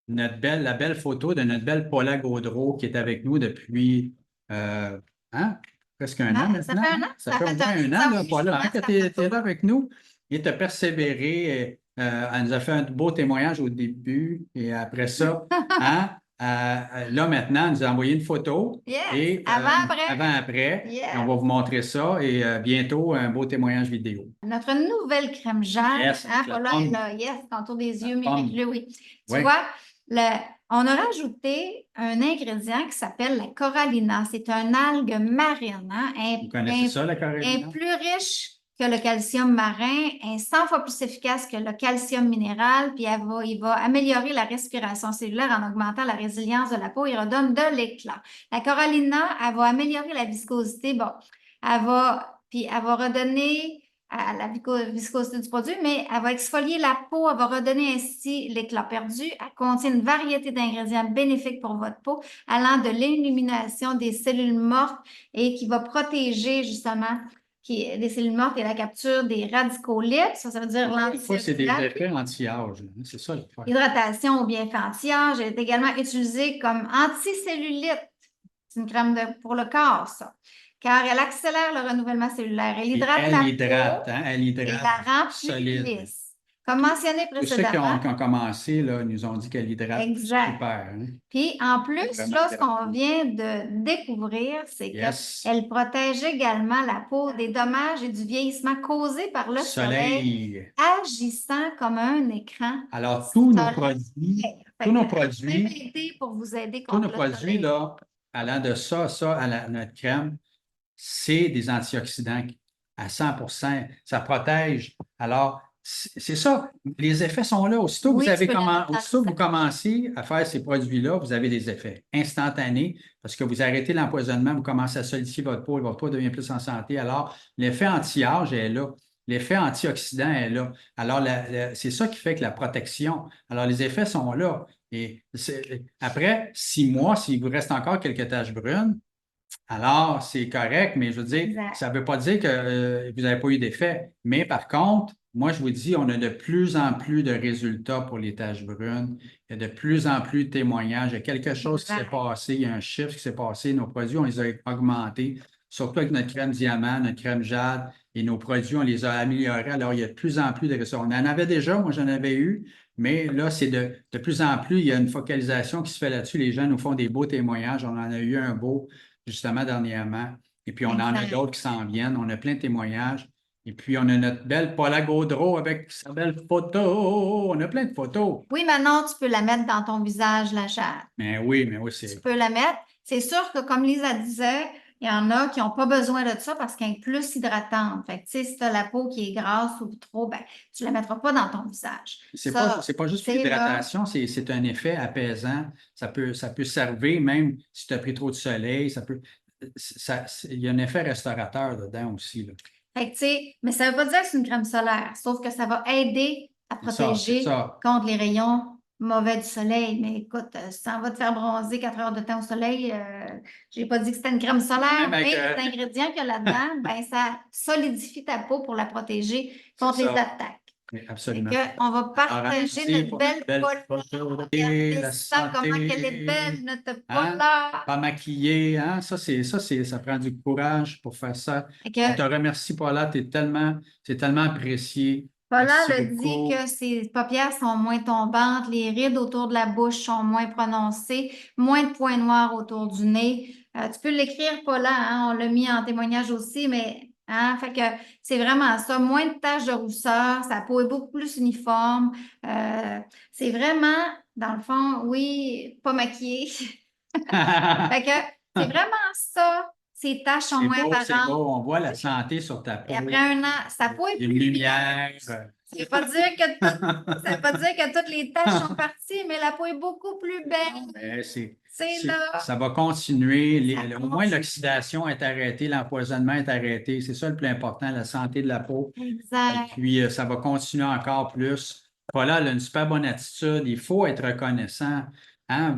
la belle photo de notre belle Paula Gaudreau qui est avec nous depuis hein, presque un an Ça maintenant. fait un an. Ça fait au moins un an, là, Paula, hein, que tu es là avec nous. Et tu as persévéré. Elle nous a fait un beau témoignage au début. Et après ça, hein, là maintenant, elle nous a envoyé une photo. Yes. Et avant-après. Yes. Et on va vous montrer ça. Et bientôt, un beau témoignage vidéo. Notre nouvelle crème jade, Yes, Paula est là. Yes, contour des yeux miraculeux, oui. Oui. Tu vois, on a rajouté un ingrédient qui s'appelle la corallina. C'est une algue marine. Hein? Vous connaissez ça, la corallina? Elle est plus riche que le calcium marin, est 100 fois plus efficace que le calcium minéral, puis il va améliorer la respiration cellulaire en augmentant la résilience de la peau. Il redonne de l'éclat. La corallina, elle va améliorer la viscosité. Bon, elle va redonner à la viscosité du produit, mais elle va exfolier la peau, elle va redonner ainsi l'éclat perdu. Elle contient une variété d'ingrédients bénéfiques pour votre peau, allant de l'élimination des cellules mortes et qui va protéger justement des cellules mortes et la capture des radicaux libres. Ça veut dire l'antioxydant. C'est des effets anti-âge. C'est ça le point. Hydratation ou bien fait anti-âge. Elle est également utilisée comme anticellulite. C'est une crème pour le corps, ça. Car elle accélère le renouvellement cellulaire. Elle hydrate la peau elle hydrate et la rend plus lisse. Comme mentionné précédemment. Tous ceux qui ont commencé, là, nous ont dit qu'elle hydrate super. Hein? Puis en plus, là, ce qu'on vient de découvrir, c'est qu'elle protège également la peau des dommages et du vieillissement causés par le soleil, agissant comme un écran. Alors, tous nos produits, pour vous aider contre tous nos produits, là, allant de ça à notre crème, c'est des antioxydants à 100 %. Ça protège. Alors, c'est ça. Les effets sont là. Aussitôt que vous commencez à faire ces produits-là, vous avez des effets instantanés parce que vous arrêtez l'empoisonnement, vous commencez à solidifier votre peau devient plus en santé. Alors, l'effet anti-âge est là. L'effet antioxydant est là. Alors, c'est ça qui fait que la protection. Alors, les effets sont là. Et après 6 mois, s'il vous reste encore quelques taches brunes, alors, c'est correct, mais je veux dire, ça ne veut pas dire que vous n'avez pas eu d'effet. Mais par contre, moi, je vous dis, on a de plus en plus de résultats pour les taches brunes. Il y a de plus en plus de témoignages. Il y a quelque chose qui s'est passé, il y a un chiffre qui s'est passé. Nos produits, on les a augmentés, surtout avec notre crème diamant, notre crème jade, et nos produits, on les a améliorés. Alors, il y a de plus en plus de résultats. On en avait déjà, moi, j'en avais eu, mais là, c'est de plus en plus, il y a une focalisation qui se fait là-dessus. Les gens nous font des beaux témoignages. On en a eu un beau justement dernièrement. Et puis, on en a d'autres qui s'en viennent. On a plein de témoignages. Et puis, on a notre belle Paula Gaudreau avec sa belle photo. On a plein de photos. Oui, maintenant, tu peux la mettre dans ton visage, la chair. Mais oui, c'est... Tu peux la mettre. C'est sûr que, comme Lisa disait, il y en a qui n'ont pas besoin de ça parce qu'elle est plus hydratante. Fait que, tu sais, si tu as la peau qui est grasse ou trop, ben, tu ne la mettras pas dans ton visage. C'est pas juste l'hydratation, c'est un effet apaisant. Ça peut servir même si tu as pris trop de soleil. il y a un effet restaurateur dedans aussi, là. Fait que, tu sais, mais ça ne veut pas dire que c'est une crème solaire, sauf que ça va aider à C'est protéger ça. contre les rayons mauvais du soleil. Mais écoute, si ça va te faire bronzer 4 heures de temps au soleil, je n'ai pas dit que c'était une crème solaire, Même avec, mais les ingrédients qu'il y a là-dedans, ben, ça solidifie ta peau pour la protéger contre les attaques. Oui, Fait absolument. que, on va Alors, partager merci notre pour belle belle pola. photo Regardez la ça, comment qu'elle est santé. belle, notre Hein? pola. Pas maquillée, hein? Ça prend du courage pour faire ça. Fait On que, te remercie, Paula, c'est tellement apprécié. Paula Merci le dit beaucoup. que ses paupières sont moins tombantes, les rides autour de la bouche sont moins prononcées, moins de points noirs autour du nez. Tu peux l'écrire, Paula, hein, on l'a mis en témoignage aussi, mais hein, fait que c'est vraiment ça, moins de taches de rousseur, sa peau est beaucoup plus uniforme. C'est vraiment, dans le fond, oui, pas maquillée. Fait que c'est vraiment ça. Ses taches sont moins C'est apparentes. beau. On voit la santé sur ta Et peau. après un an, sa peau est Une plus lumière. ça veut pas dire que ça veut pas dire que toutes les taches sont parties, mais la peau est beaucoup plus belle. Mais C'est là. ça va continuer. Ça Au moins, continue. l'oxydation est arrêtée, l'empoisonnement est arrêté. C'est ça le plus important, la santé de la peau. Et Exact. puis, ça va continuer encore plus. Paula, elle a une super bonne attitude. Il faut être reconnaissant. Hein?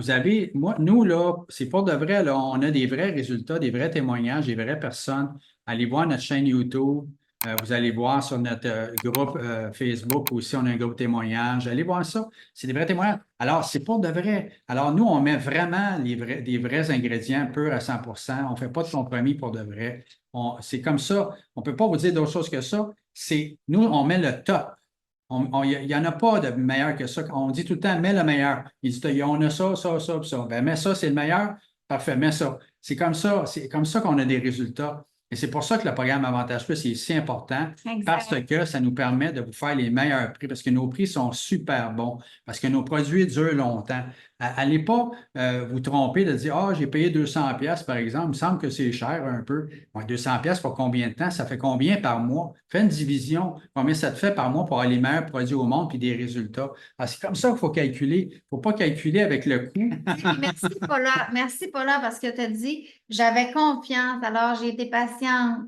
Nous, là, c'est pour de vrai, là, on a des vrais résultats, des vrais témoignages, des vraies personnes. Allez voir notre chaîne YouTube. Vous allez voir sur notre groupe Facebook aussi, on a un groupe témoignage. Allez voir ça. C'est des vrais témoignages. Alors, c'est pour de vrai. Alors, nous, on met vraiment des vrais ingrédients purs à 100 On ne fait pas de compromis pour de vrai. C'est comme ça. On ne peut pas vous dire d'autre chose que ça. Nous, on met le top. Il n'y en a pas de meilleur que ça. On dit tout le temps, mets le meilleur. Il dit, on a ça, ça, ça, ça. Ben, mets ça, c'est le meilleur. Parfait, mets ça. C'est comme ça qu'on a des résultats. Et c'est pour ça que le programme Avantage Plus est si important, parce Exact. que ça nous permet de vous faire les meilleurs prix, parce que nos prix sont super bons, parce que nos produits durent longtemps. Allez pas vous tromper de dire, j'ai payé 200 pièces par exemple, il me semble que c'est cher un peu. Bon, 200 pièces pour combien de temps? Ça fait combien par mois? Fais une division. Combien ça te fait par mois pour avoir les meilleurs produits au monde puis des résultats? Alors, c'est comme ça qu'il faut calculer. Il ne faut pas calculer avec le coût. Merci, Paula. Merci, Paula, parce que tu as dit, j'avais confiance, alors j'ai été patiente.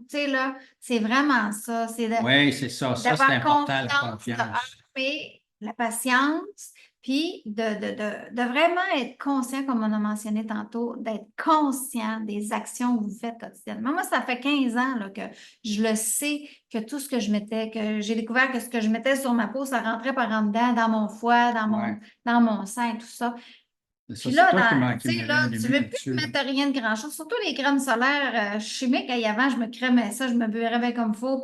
Tu sais, là, c'est vraiment ça. C'est Oui, c'est ça. Ça, c'est d'avoir important, la confiance, confiance. mais la patience, puis de vraiment être conscient, comme on a mentionné tantôt, d'être conscient des actions que vous faites quotidiennement. Moi, ça fait 15 ans là, que je le sais, que tout ce que je mettais, que j'ai découvert que ce que je mettais sur ma peau, ça rentrait par en dedans, dans mon foie, Ouais. dans mon sein, tout ça. C'est ça, Puis c'est là, toi qui tu sais, m'avais là, tu allumé ne veux plus là-dessus. mettre rien de grand-chose, surtout les crèmes solaires chimiques. Avant, je me crémais ça, je me beurrais bien comme il faut.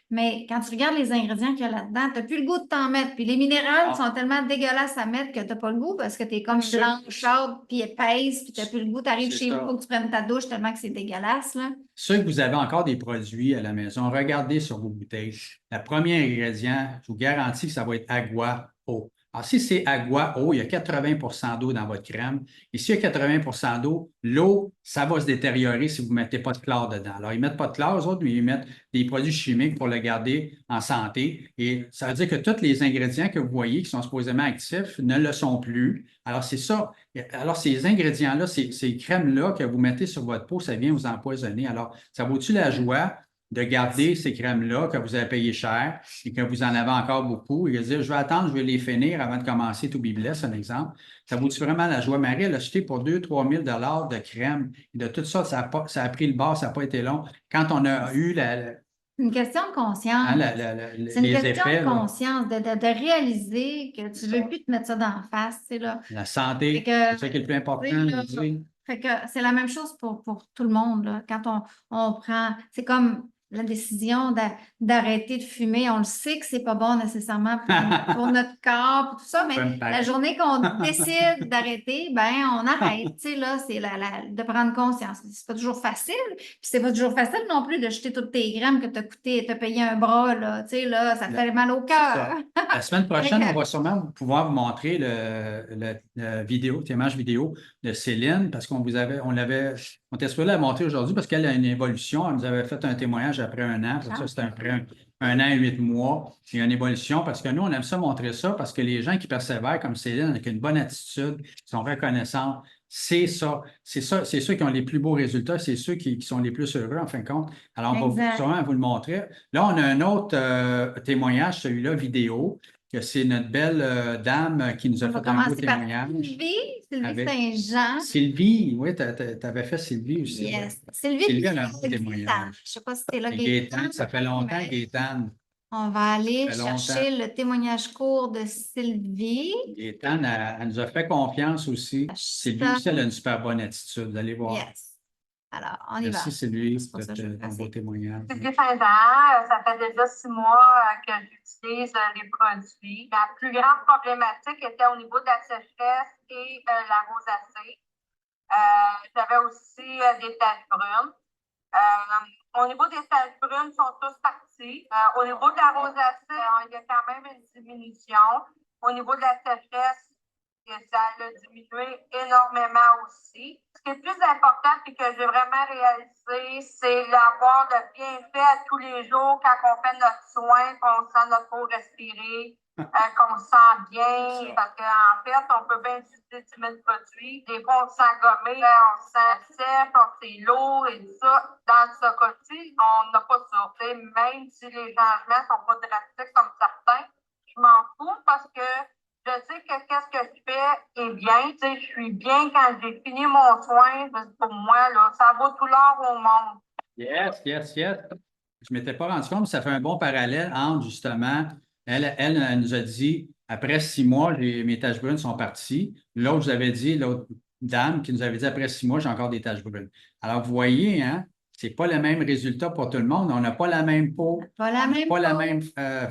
Mais quand tu regardes les ingrédients qu'il y a là-dedans, tu n'as plus le goût de t'en mettre. Puis les minérales sont tellement dégueulasses à mettre que tu n'as pas le goût parce que tu es comme blanchâtre, puis épaisse, puis tu n'as plus le goût. Tu arrives C'est chez vous, il ça. faut que tu prennes ta douche tellement que c'est dégueulasse, là. Ceux que vous avez encore des produits à la maison, regardez sur vos bouteilles. Le premier ingrédient, je vous garantis que ça va être agua eau. Alors, si c'est agua eau, il y a 80 d'eau dans votre crème. Et s'il y a 80 d'eau, l'eau, ça va se détériorer si vous ne mettez pas de chlore dedans. Alors, ils ne mettent pas de chlore, eux autres, ils mettent des produits chimiques pour le garder en santé. Et ça veut dire que tous les ingrédients que vous voyez qui sont supposément actifs ne le sont plus. Alors, c'est ça. Alors, ces ingrédients-là, ces crèmes-là que vous mettez sur votre peau, ça vient vous empoisonner. Alors, ça vaut-tu la joie de garder ces crèmes-là que vous avez payé cher et que vous en avez encore beaucoup et de dire, je vais attendre, je vais les finir avant de commencer To Be Blessed, un exemple. Ça vaut-tu vraiment la joie? Marie, elle a acheté pour 2 000 à 3 000 de crème et de tout ça, ça a pris le bas, ça n'a pas été long. Quand on a eu Une question de conscience. C'est une les question effets, de là, conscience, de réaliser que tu ne veux plus te mettre ça d'en face. Tu sais, là. la santé, que, c'est ça qui est le plus important. tu sais, là, fait que c'est la même chose pour tout le monde. Là. Quand on prend, c'est comme la décision d'arrêter de fumer. On le sait que c'est pas bon nécessairement pour notre corps, pour tout ça, mais la journée qu'on décide d'arrêter, ben on arrête. Tu sais, là, c'est de prendre conscience. C'est pas toujours facile, puis c'est pas toujours facile non plus de jeter toutes tes grammes que t'as payé un bras, là. Tu sais, là, ça fait mal au cœur. La semaine prochaine, on va sûrement pouvoir vous montrer le vidéo, témoignage vidéo de Céline, parce on était supposé la montrer aujourd'hui parce qu'elle a une évolution. Elle nous avait fait un témoignage après un an. Ça, c'était 1 an et 8 mois. Il y a une évolution parce que nous, on aime ça montrer ça parce que les gens qui persévèrent, comme Céline, avec une bonne attitude, qui sont reconnaissants, c'est ça. C'est ceux qui ont les plus beaux résultats, c'est ceux qui sont les plus heureux, en fin de compte. Alors, on va sûrement vous le montrer. Là, on a un autre témoignage, celui-là, vidéo, que c'est notre belle dame qui nous a fait un beau témoignage. Sylvie Saint-Jean. Sylvie, oui, tu avais fait Sylvie aussi. Yes. Ouais. Sylvie, elle a un beau témoignage. Je ne sais pas si c'était là, Gaétane, ça fait longtemps, Gaétane. On va aller chercher le témoignage court de Sylvie. Gaétane, elle nous a fait confiance aussi. Sylvie aussi, elle a une super bonne attitude. Vous allez voir. Yes. Alors, on y va. Merci, Sylvie, pour ton beau témoignage. Sylvie Saint-Jean, ça fait déjà 6 mois que j'utilise les produits. La plus grande problématique était au niveau de la sécheresse et la rosacée. J'avais aussi des taches brunes. Au niveau des taches brunes, ils sont tous partis. Au niveau de la rosacée, il y a quand même une diminution. Au niveau de la sécheresse, ça a diminué énormément aussi. Ce qui est plus important et que j'ai vraiment réalisé, c'est d'avoir le bienfait à tous les jours quand on fait notre soin, qu'on sent notre peau respirer, qu'on se sent bien. Parce qu'en fait, on peut bien utiliser 10 000 produits. Des fois, on se sent gommé, on se sent sèche, on se sent lourd et tout ça. Dans ce cas-ci, on n'a pas ça. Même si les changements ne sont pas drastiques comme certains, je m'en fous parce que je sais que qu'est-ce que je fais est bien. Tu sais, je suis bien quand j'ai fini mon soin. Pour moi, là, ça vaut tout l'or au monde. Yes. Je ne m'étais pas rendu compte, mais ça fait un bon parallèle entre, justement, elle nous a dit, après 6 mois, mes taches brunes sont parties. L'autre dame qui nous avait dit, après 6 mois, j'ai encore des taches brunes. Alors, vous voyez, hein, c'est pas le même résultat pour tout le monde. On n'a pas la même peau, pas la même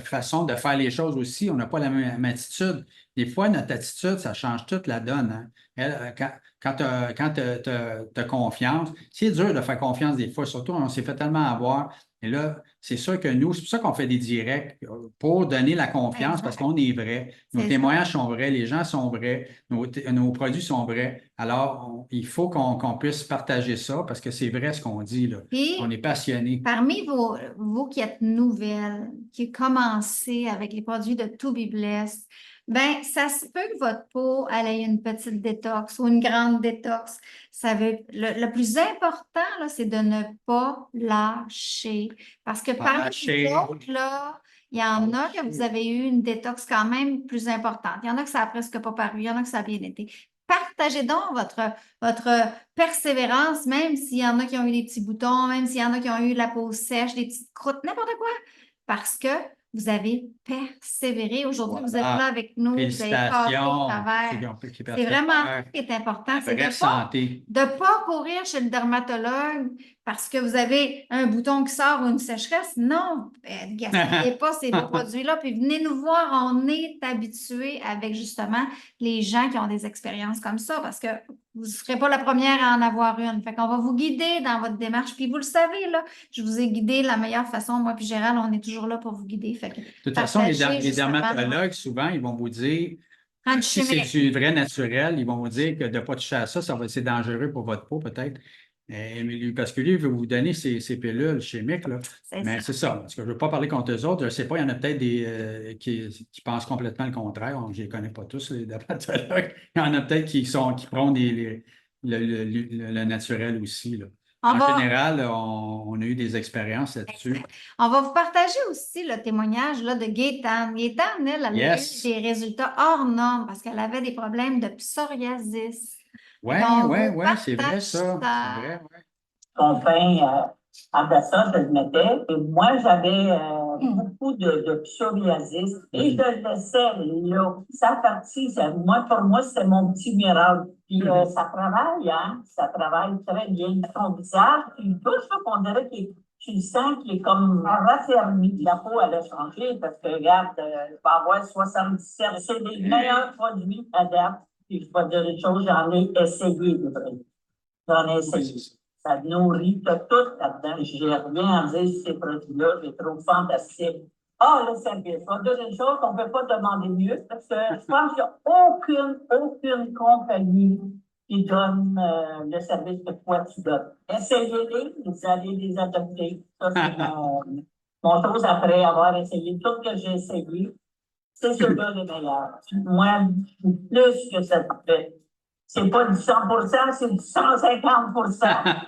façon de faire les choses aussi. On n'a pas la même attitude. Des fois, notre attitude, ça change toute la donne. Hein. Quand tu as confiance, c'est dur de faire confiance des fois, surtout on s'est fait tellement avoir. Et là, c'est sûr que nous, c'est pour ça qu'on fait des directs pour donner la confiance parce qu'on est vrai. Nos témoignages sont vrais, les gens sont vrais, nos produits sont vrais. Alors, il faut qu'on puisse partager ça parce que c'est vrai ce qu'on dit. Là. Puis, on est passionné. Parmi vous qui êtes nouvelles, qui commencez avec les produits de To Be Blessed, ben ça se peut que votre peau elle ait une petite détox ou une grande détox. Le plus important, là, c'est de ne pas lâcher. Parce que parmi les autres, là, il y en a que vous avez eu une détox quand même plus importante. Il y en a que ça n'a presque pas paru, il y en a que ça a bien été. Partagez donc votre persévérance, même s'il y en a qui ont eu des petits boutons, même s'il y en a qui ont eu de la peau sèche, des petites croûtes, n'importe quoi, parce que vous avez persévéré. Aujourd'hui, vous êtes là avec nous, vous avez passé au travers. C'est vraiment ce qui est important, c'est de ne pas courir chez le dermatologue parce que vous avez un bouton qui sort ou une sécheresse. Non, gaspillez pas ces beaux produits-là, puis venez nous voir. On est habitué avec justement les gens qui ont des expériences comme ça parce que vous ne serez pas la première à en avoir une. Fait qu'on va vous guider dans votre démarche. Puis vous le savez, là, je vous ai guidé de la meilleure façon. Moi puis Gérald, on est toujours là pour vous guider. Fait que, de toute façon, les dermatologues, souvent, ils vont vous dire, si c'est du vrai naturel, ils vont vous dire que de ne pas toucher à ça, c'est dangereux pour votre peau peut-être. Parce que lui, il veut vous donner ces pilules chimiques. Là. Mais c'est ça. Parce que je ne veux pas parler contre eux autres. Je ne sais pas, il y en a peut-être des qui pensent complètement le contraire. Je ne les connais pas tous, les dermatologues. Il y en a peut-être qui prônent le naturel aussi. Là. En général, on a eu des expériences là-dessus. On va vous partager aussi le témoignage là, de Gaétane. Gaétane, elle a eu des résultats hors normes parce qu'elle avait des problèmes de psoriasis. Oui, c'est vrai ça. C'est vrai, oui. Ton pain en ça, je le mettais. Et moi, j'avais beaucoup de psoriasis et je le laissais là. Ça partit. Pour moi, c'est mon petit miracle. Puis ça travaille, hein? Ça travaille très bien. Ton visage, tu touches, on dirait que tu le sens qu'il est comme raffermi. La peau, elle a changé parce que, regarde, je vais avoir 77. C'est les meilleurs produits à date. Puis je vais dire une chose, j'en ai essayé de vrai. J'en ai essayé. Ça nourrit tout là-dedans. Je n'ai rien à dire sur ces produits-là. Je les trouve fantastiques. Le service. On va dire une chose, on ne peut pas demander mieux parce que je pense qu'il n'y a aucune compagnie qui donne le service que toi tu donnes. Essayez-les, vous allez les adopter. Ça, c'est Montrose, après avoir essayé tout ce que j'ai essayé, c'est ceux-là les meilleurs. Moi, plus que ça te fait. C'est pas du 100%, c'est du 150%.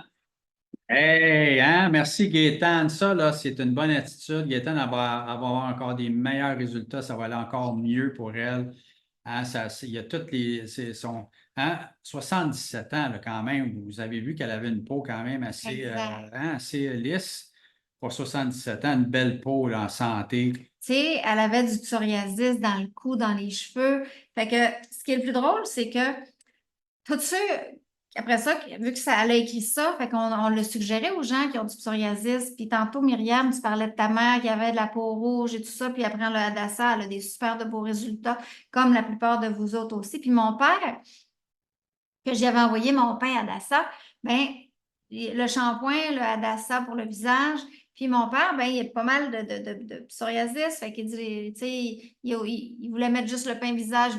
Hey, hein, merci Gaétane. Ça, là, c'est une bonne attitude. Gaétane elle va avoir encore des meilleurs résultats. Ça va aller encore mieux pour elle. Hein, il y a toutes les. Hein, 77 ans, là, quand même. Vous avez vu qu'elle avait une peau quand même Exact. assez lisse. Pour 77 ans, une belle peau là, en santé. Tu sais, elle avait du psoriasis dans le cou, dans les cheveux. Fait que ce qui est le plus drôle, c'est que tout ça, après ça, vu que ça, elle a écrit ça, fait qu'on on l'a suggéré aux gens qui ont du psoriasis. Puis tantôt, Myriam, tu parlais de ta mère qui avait de la peau rouge et tout ça. Puis après, le Hadassa, elle a des super de beaux résultats, comme la plupart de vous autres aussi. Puis mon père, que j'avais envoyé mon pain Hadassa, ben le shampoing, le Hadassa pour le visage. Puis mon père, ben il a pas mal de psoriasis. Fait qu'il dit, tu sais, il voulait mettre juste le pain visage.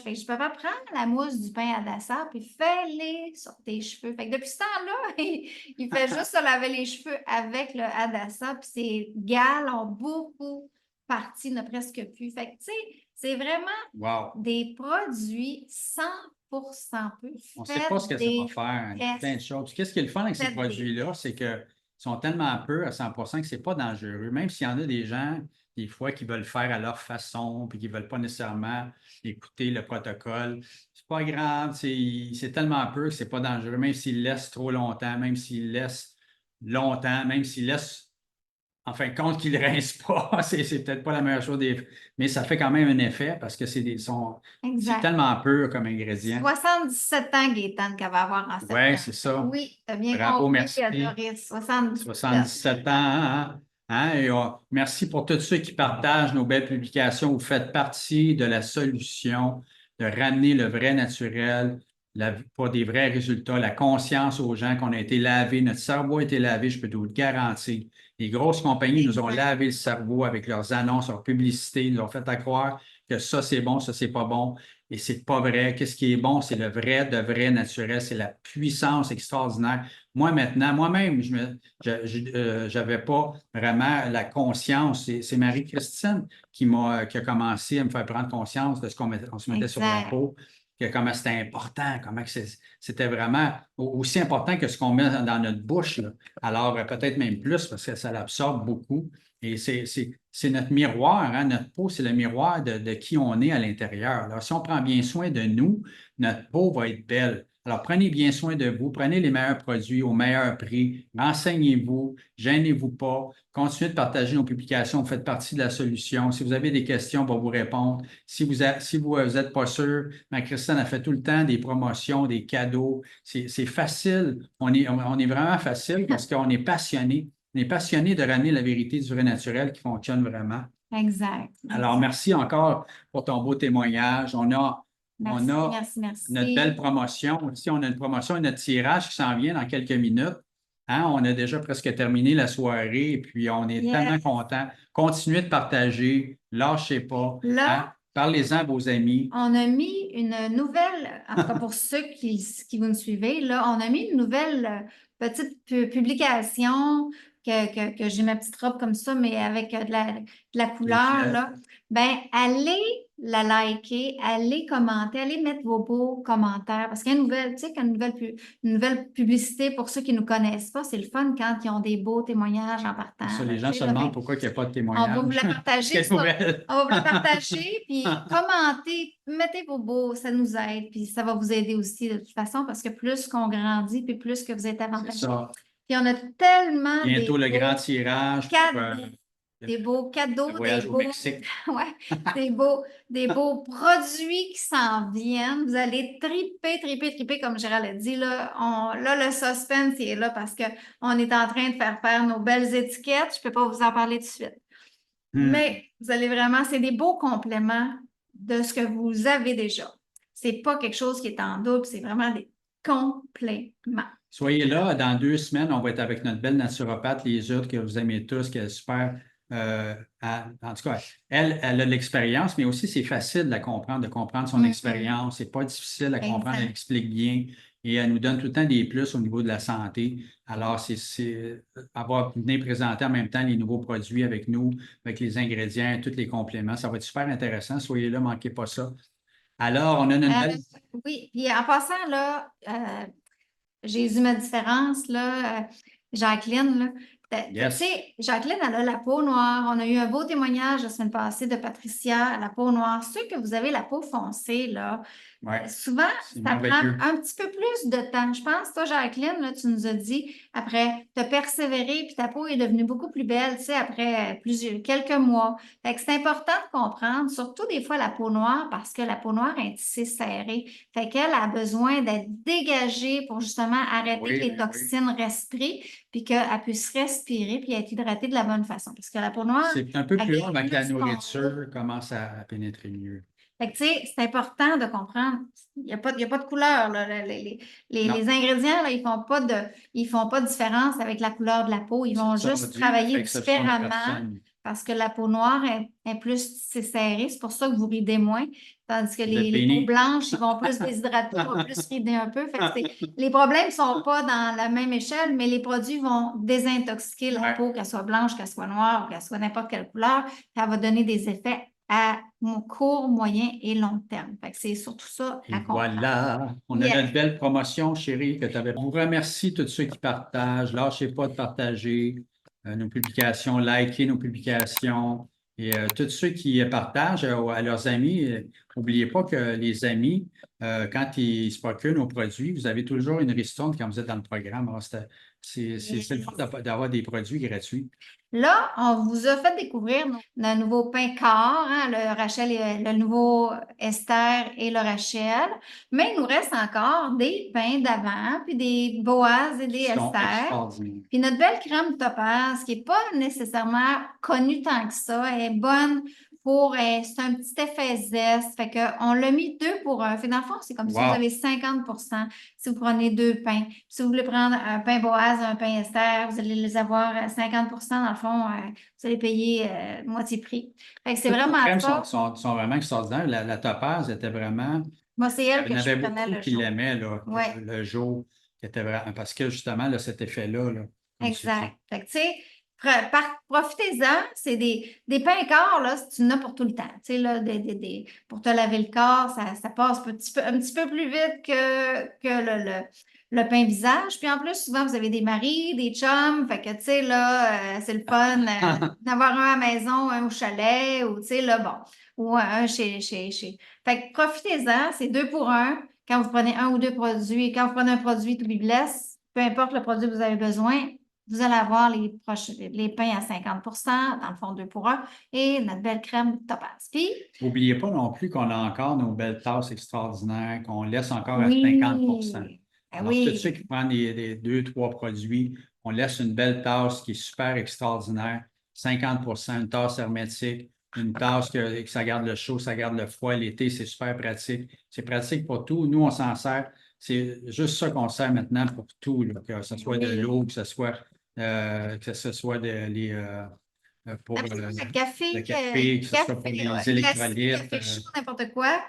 Fait que je peux pas prendre la mousse du pain Hadassa, puis fais-les sur tes cheveux. Fait que depuis ce temps-là, il fait juste se laver les cheveux avec le Hadassa, puis ses gales ont beaucoup parti, ne presque plus. Fait que, tu sais, c'est vraiment Wow. des produits 100% peu. On ne sait pas ce que ça va faire. Plein de choses. Qu'est-ce qui est le fun avec ces produits-là, c'est qu'ils sont tellement peu à 100% que ce n'est pas dangereux. Même s'il y en a des gens, des fois, qui veulent faire à leur façon puis qui ne veulent pas nécessairement écouter le protocole. C'est pas grave. C'est tellement peu que ce n'est pas dangereux. Même s'ils laissent trop longtemps, même s'ils laissent longtemps, même s'ils laissent en fin de compte, qu'ils ne rincent pas, c'est peut-être pas la meilleure chose, mais ça fait quand même un effet parce que c'est tellement peu comme ingrédient. 77 ans, Gaétane, qu'elle va avoir en septembre. Oui, c'est ça. Oui, tu as bien Bravo, compris, merci. Doris. 77 ans. Hein? Et merci pour tous ceux qui partagent nos belles publications. Vous faites partie de la solution de ramener le vrai naturel pour des vrais résultats, la conscience aux gens qu'on a été lavés, notre cerveau a été lavé, je peux vous le garantir. Les grosses compagnies nous ont lavé le cerveau avec leurs annonces, leurs publicités, ils nous ont fait à croire que ça c'est bon, ça c'est pas bon, et c'est pas vrai. Qu'est-ce qui est bon? C'est le vrai, de vrai naturel, c'est la puissance extraordinaire. Moi maintenant, moi-même, je n'avais pas vraiment la conscience. C'est Marie-Christine qui a commencé à me faire prendre conscience de ce qu'on se mettait sur la peau, que comment c'était important, comment c'était vraiment aussi important que ce qu'on met dans notre bouche, là. Alors, peut-être même plus parce que ça l'absorbe beaucoup. Et c'est notre miroir, hein? Notre peau, c'est le miroir de qui on est à l'intérieur. Alors, si on prend bien soin de nous, notre peau va être belle. Alors, prenez bien soin de vous, prenez les meilleurs produits au meilleur prix, renseignez-vous, gênez-vous pas, continuez de partager nos publications, vous faites partie de la solution. Si vous avez des questions, on va vous répondre. Si vous êtes pas sûr, Christine a fait tout le temps des promotions, des cadeaux. C'est facile. On est vraiment facile parce qu'on est passionné. On est passionné de ramener la vérité du vrai naturel qui fonctionne vraiment. Exact. Alors, merci encore pour ton beau témoignage. Merci. Notre belle promotion. Ici, on a une promotion et notre tirage qui s'en vient dans quelques minutes. Hein, on a déjà presque terminé la soirée et puis on est tellement contents. Continuez de partager, lâchez pas. Là, hein, parlez-en à vos amis. On a mis une nouvelle, en tout cas pour ceux qui vous nous suivez, là, on a mis une nouvelle petite publication que j'ai ma petite robe comme ça, mais avec de la couleur, là. Ben, allez la liker, allez commenter, allez mettre vos beaux commentaires. Parce qu'il y a une nouvelle, tu sais, une nouvelle publicité pour ceux qui ne nous connaissent pas. C'est le fun quand ils ont des beaux témoillages en partant. Ça, les gens se demandent pourquoi il n'y a pas de témoignage. On va vous la partager. On va vous la partager, puis commentez, mettez vos beaux, ça nous aide, puis ça va vous aider aussi de toute façon, parce que plus qu'on grandit, puis plus que vous êtes avantagés. Puis on a tellement bientôt le grand tirage. Des beaux cadeaux, voyage au Mexique. des beaux produits qui s'en viennent. Vous allez triper, comme Gérald a dit. Là, le suspense il est là parce qu'on est en train de faire nos belles étiquettes. Je ne peux pas vous en parler tout de suite. Mais vous allez vraiment, c'est des beaux compléments de ce que vous avez déjà. Ce n'est pas quelque chose qui est en double, c'est vraiment des compléments. Soyez là, dans 2 semaines, on va être avec notre belle naturopathe, les autres que vous aimez tous, qui est super. En tout cas, elle a de l'expérience, mais aussi c'est facile de la comprendre, de comprendre son expérience. C'est pas difficile à comprendre, elle explique bien. et elle nous donne tout le temps des plus au niveau de la santé. Alors, c'est venir présenter en même temps les nouveaux produits avec nous, avec les ingrédients, tous les compléments. Ça va être super intéressant. Soyez là, ne manquez pas ça. Alors, on a une belle... Oui, puis en passant, là, j'ai vu ma différence, là, Jacqueline, là. Tu Yes. sais, Jacqueline, elle a la peau noire. On a eu un beau témoignage la semaine passée de Patricia, la peau noire. Ceux que vous avez la peau foncée, là, Ouais, souvent, c'est ça prend merveilleux. un petit peu plus de temps. Je pense, toi, Jacqueline, là, tu nous as dit, après, tu as persévéré, puis ta peau est devenue beaucoup plus belle, tu sais, après quelques mois. Fait que c'est important de comprendre, surtout des fois la peau noire, parce que la peau noire est tissée serrée. Fait qu'elle a besoin d'être dégagée pour justement arrêter Oui, que les oui, toxines respirent, puis qu'elle puisse respirer, puis être hydratée de la bonne façon. Parce que la peau noire, c'est un peu elle plus vient long avant que la plus fondre. nourriture commence à pénétrer mieux. Fait que, tu sais, c'est important de comprendre. Il n'y a pas de couleur, là. Non. Les ingrédients, là, ils font pas de différence avec la couleur de la peau. Ils vont Ça juste dû, travailler exception de différemment personne. parce que la peau noire est plus serrée. C'est pour ça que vous ridez moins. Tandis que Vous êtes les peaux bénis. blanches, ils vont plus déshydrater, ils vont plus rider un peu. Fait que les problèmes ne sont pas dans la même échelle, mais les produits vont désintoxiquer la Ouais. peau, qu'elle soit blanche, qu'elle soit noire, qu'elle soit n'importe quelle couleur. Elle va donner des effets à court, moyen et long terme. Fait que c'est surtout ça Et à comprendre. voilà, on a Yes. notre belle promotion, chérie, que tu avais. Je vous remercie tous ceux qui partagent. Lâchez pas de partager nos publications, likez nos publications. Et tous ceux qui partagent à leurs amis, n'oubliez pas que les amis, quand ils se procurent nos produits, vous avez toujours une ristourne quand vous êtes dans le programme. Alors, c'est le fun d'avoir des produits gratuits. Là, on vous a fait découvrir le nouveau pain corps, hein, le Rachel et le nouveau Esther et le Rachel. Mais il nous reste encore des pains d'avant, puis des Boaz et des Ils sont Esther. extraordinaires. Puis notre belle crème topaz, qui n'est pas nécessairement connue tant que ça, elle est bonne c'est un petit effet zeste. Fait qu'on l'a mis 2 pour 1. Fait que dans le fond, c'est comme si vous Wow. avez 50 si vous prenez 2 pains. Puis si vous voulez prendre un pain Boaz, un pain Esther, vous allez les avoir à 50 dans le fond, vous allez payer moitié prix. Fait que c'est Toutes nos vraiment crèmes ça. sont vraiment extraordinaires. La topaz était vraiment. Moi, c'est elle Il y que en je avait prenais beaucoup le qui jour. l'aimaient, là, Ouais. le jour, qui était vraiment, parce que justement, là, cet effet-là, là, comme tu dis. Exact. Fait que, tu sais, profitez-en. C'est des pains corps, là, tu en as pour tout le temps. Tu sais, là, pour te laver le corps, ça passe un petit peu plus vite que le pain visage. Puis en plus, souvent, vous avez des maris, des chums. Fait que, tu sais, là, c'est le fun d'avoir un à la maison, un au chalet, ou, tu sais, là, bon, ou un chez. Fait que profitez-en. C'est 2 pour 1. Quand vous prenez un ou deux produits, quand vous prenez un produit To Be Blessed, peu importe le produit que vous avez besoin, vous allez avoir les pains à 50 dans le fond 2 pour 1 et notre belle crème topaz. Puis, N'oubliez pas non plus qu'on a encore nos belles tasses extraordinaires, qu'on laisse encore à oui, 50 ben Alors, tous oui, ceux qui prennent les 2, 3 produits, on laisse une belle tasse qui est super extraordinaire. 50 une tasse hermétique, une tasse que ça garde le chaud, ça garde le froid. L'été, c'est super pratique. C'est pratique pour tout. Nous, on s'en sert. C'est juste ça qu'on sert maintenant pour tout, là, que ce soit de oui. l'eau, que ce soit pour Le café, le café, que ce soit pour les électrolytes. café chaud, n'importe quoi,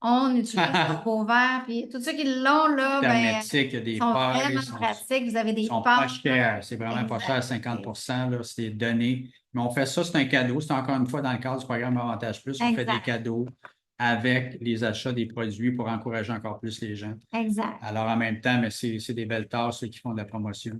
on utilise le beau verre. Puis tous ceux qui l'ont, là, ben, hermétique, il y a des sont pailles, vraiment pratiques. Vous avez des sont pas pâtes. chers. C'est vraiment pas cher à Exact. 50 là, c'est donné. Mais on fait ça, c'est un cadeau. C'est encore une fois dans le cadre du programme Avantage Plus. On fait des Exact. cadeaux avec les achats des produits pour encourager encore plus les gens. Exact. Alors, en même temps, mais c'est des belles tasses, ceux qui font de la promotion.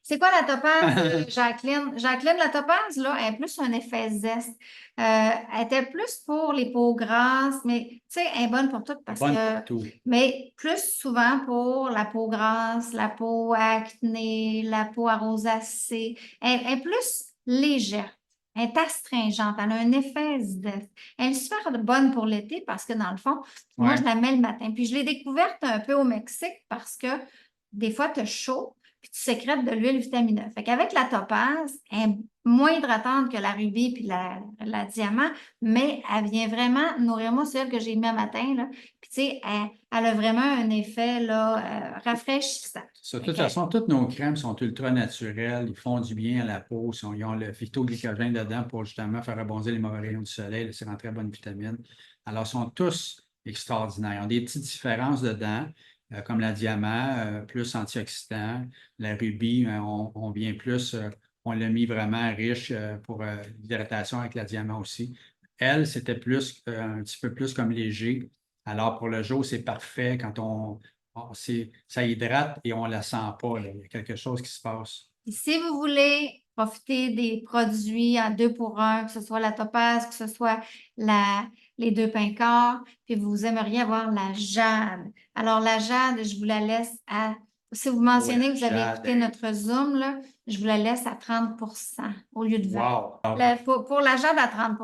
C'est quoi la topaz, Jacqueline? Jacqueline, la topaz, là, elle est plus un effet zeste. Elle était plus pour les peaux grasses, mais tu sais, elle est bonne pour tout parce Bonne que. pour tout. Mais plus souvent pour la peau grasse, la peau acné, la peau à rosacée. Elle est plus légère. Elle est astringente. Elle a un effet zeste. Elle est super bonne pour l'été parce que dans le fond, moi, je la mets le matin. Puis je l'ai découverte un peu au Mexique parce que des fois, tu as chaud puis tu sécrètes de l'huile vitamineuse. Fait qu'avec la topaz, elle est moins hydratante que la rubis puis la diamant, mais elle vient vraiment nourrir. Moi, celle que j'ai mis un matin, là. Puis, tu sais, elle a vraiment un effet là, rafraîchissant. De toute façon, toutes nos crèmes sont ultra naturelles. Ils font du bien à la peau. Ils ont le phytoglycogène dedans pour justement faire rebondir les mauvais rayons du soleil. C'est une très bonne vitamine. Alors, ils sont tous extraordinaires. Ils ont des petites différences dedans. comme la diamant, plus antioxydant. La rubis, on vient plus, on l'a mis vraiment riche pour l'hydratation avec la diamant aussi. Elle, c'était plus, un petit peu plus comme léger. Alors, pour le jour, c'est parfait quand ça hydrate et on ne la sent pas, là. Il y a quelque chose qui se passe. Et si vous voulez profiter des produits en 2 pour 1, que ce soit la topaze, que ce soit les 2 pincors, puis vous aimeriez avoir la jade. Alors, la jade, je vous la laisse à... Si vous mentionnez que vous avez écouté notre Zoom, là, je vous la laisse à 30 au lieu de 20. Wow! Pour la jade à 30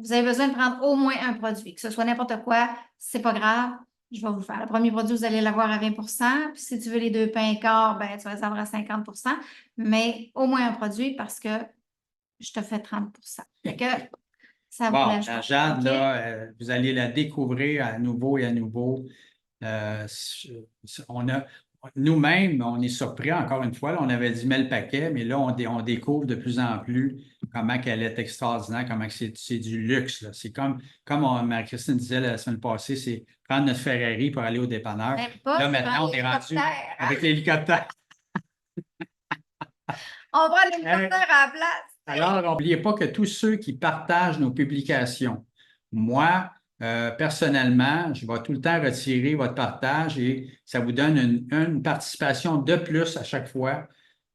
vous avez besoin de prendre au moins un produit, que ce soit n'importe quoi, c'est pas grave. Je vais vous le faire. Le premier produit, vous allez l'avoir à 20 puis si tu veux les 2 pincors, ben, tu vas les avoir à 50 mais au moins un produit parce que je te fais 30 Fait que ça Bon, vaut la jade, okay? là, vous allez la découvrir à nouveau et à nouveau. Nous-mêmes, on est surpris encore une fois. Là, on avait 10 000 paquets, mais là, on découvre de plus en plus comment qu'elle est extraordinaire, comment c'est du luxe, là. C'est comme Marie-Christine disait la semaine passée, c'est prendre notre Ferrari pour aller au dépanneur. Même pas, Là, maintenant, on est rendu avec l'hélicoptère. On prend l'hélicoptère à la place. Alors, n'oubliez pas que tous ceux qui partagent nos publications, moi, personnellement, je vais tout le temps retirer votre partage et ça vous donne une participation de plus à chaque fois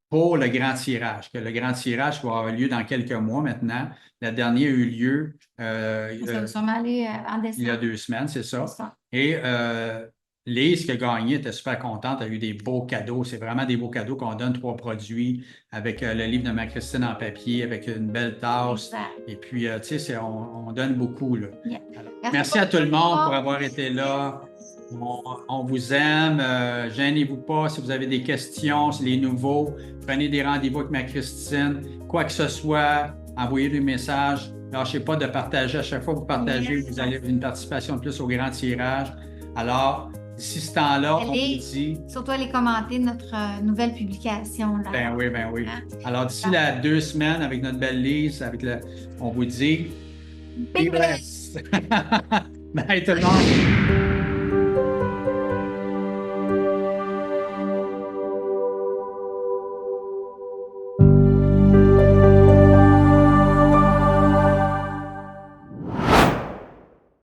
pour le grand tirage. Que le grand tirage va avoir lieu dans quelques mois maintenant. Le dernier a eu lieu Ça va sûrement aller en décembre. il y a 2 semaines, c'est ça. Et Lise qui a gagné était super contente, elle a eu des beaux cadeaux. C'est vraiment des beaux cadeaux qu'on donne 3 produits avec le livre de Marie-Christine en papier, avec une belle tasse. Exact. Et puis, tu sais, on donne beaucoup, là. Yeah. Alors, merci à tout le monde pour avoir été là. On vous aime. Gênez-vous pas si vous avez des questions, si les nouveaux, prenez des rendez-vous avec Marie-Christine. Quoi que ce soit, envoyez des messages. Lâchez pas de partager. À chaque fois que vous partagez, vous allez avoir une participation de plus au grand tirage. Alors, d'ici ce temps-là, on vous dit... Surtout allez commenter notre nouvelle publication. Là. Ben oui. Alors, d'ici la 2 semaines, avec notre belle Lise, on vous dit... Be blessed! Bye tout le monde!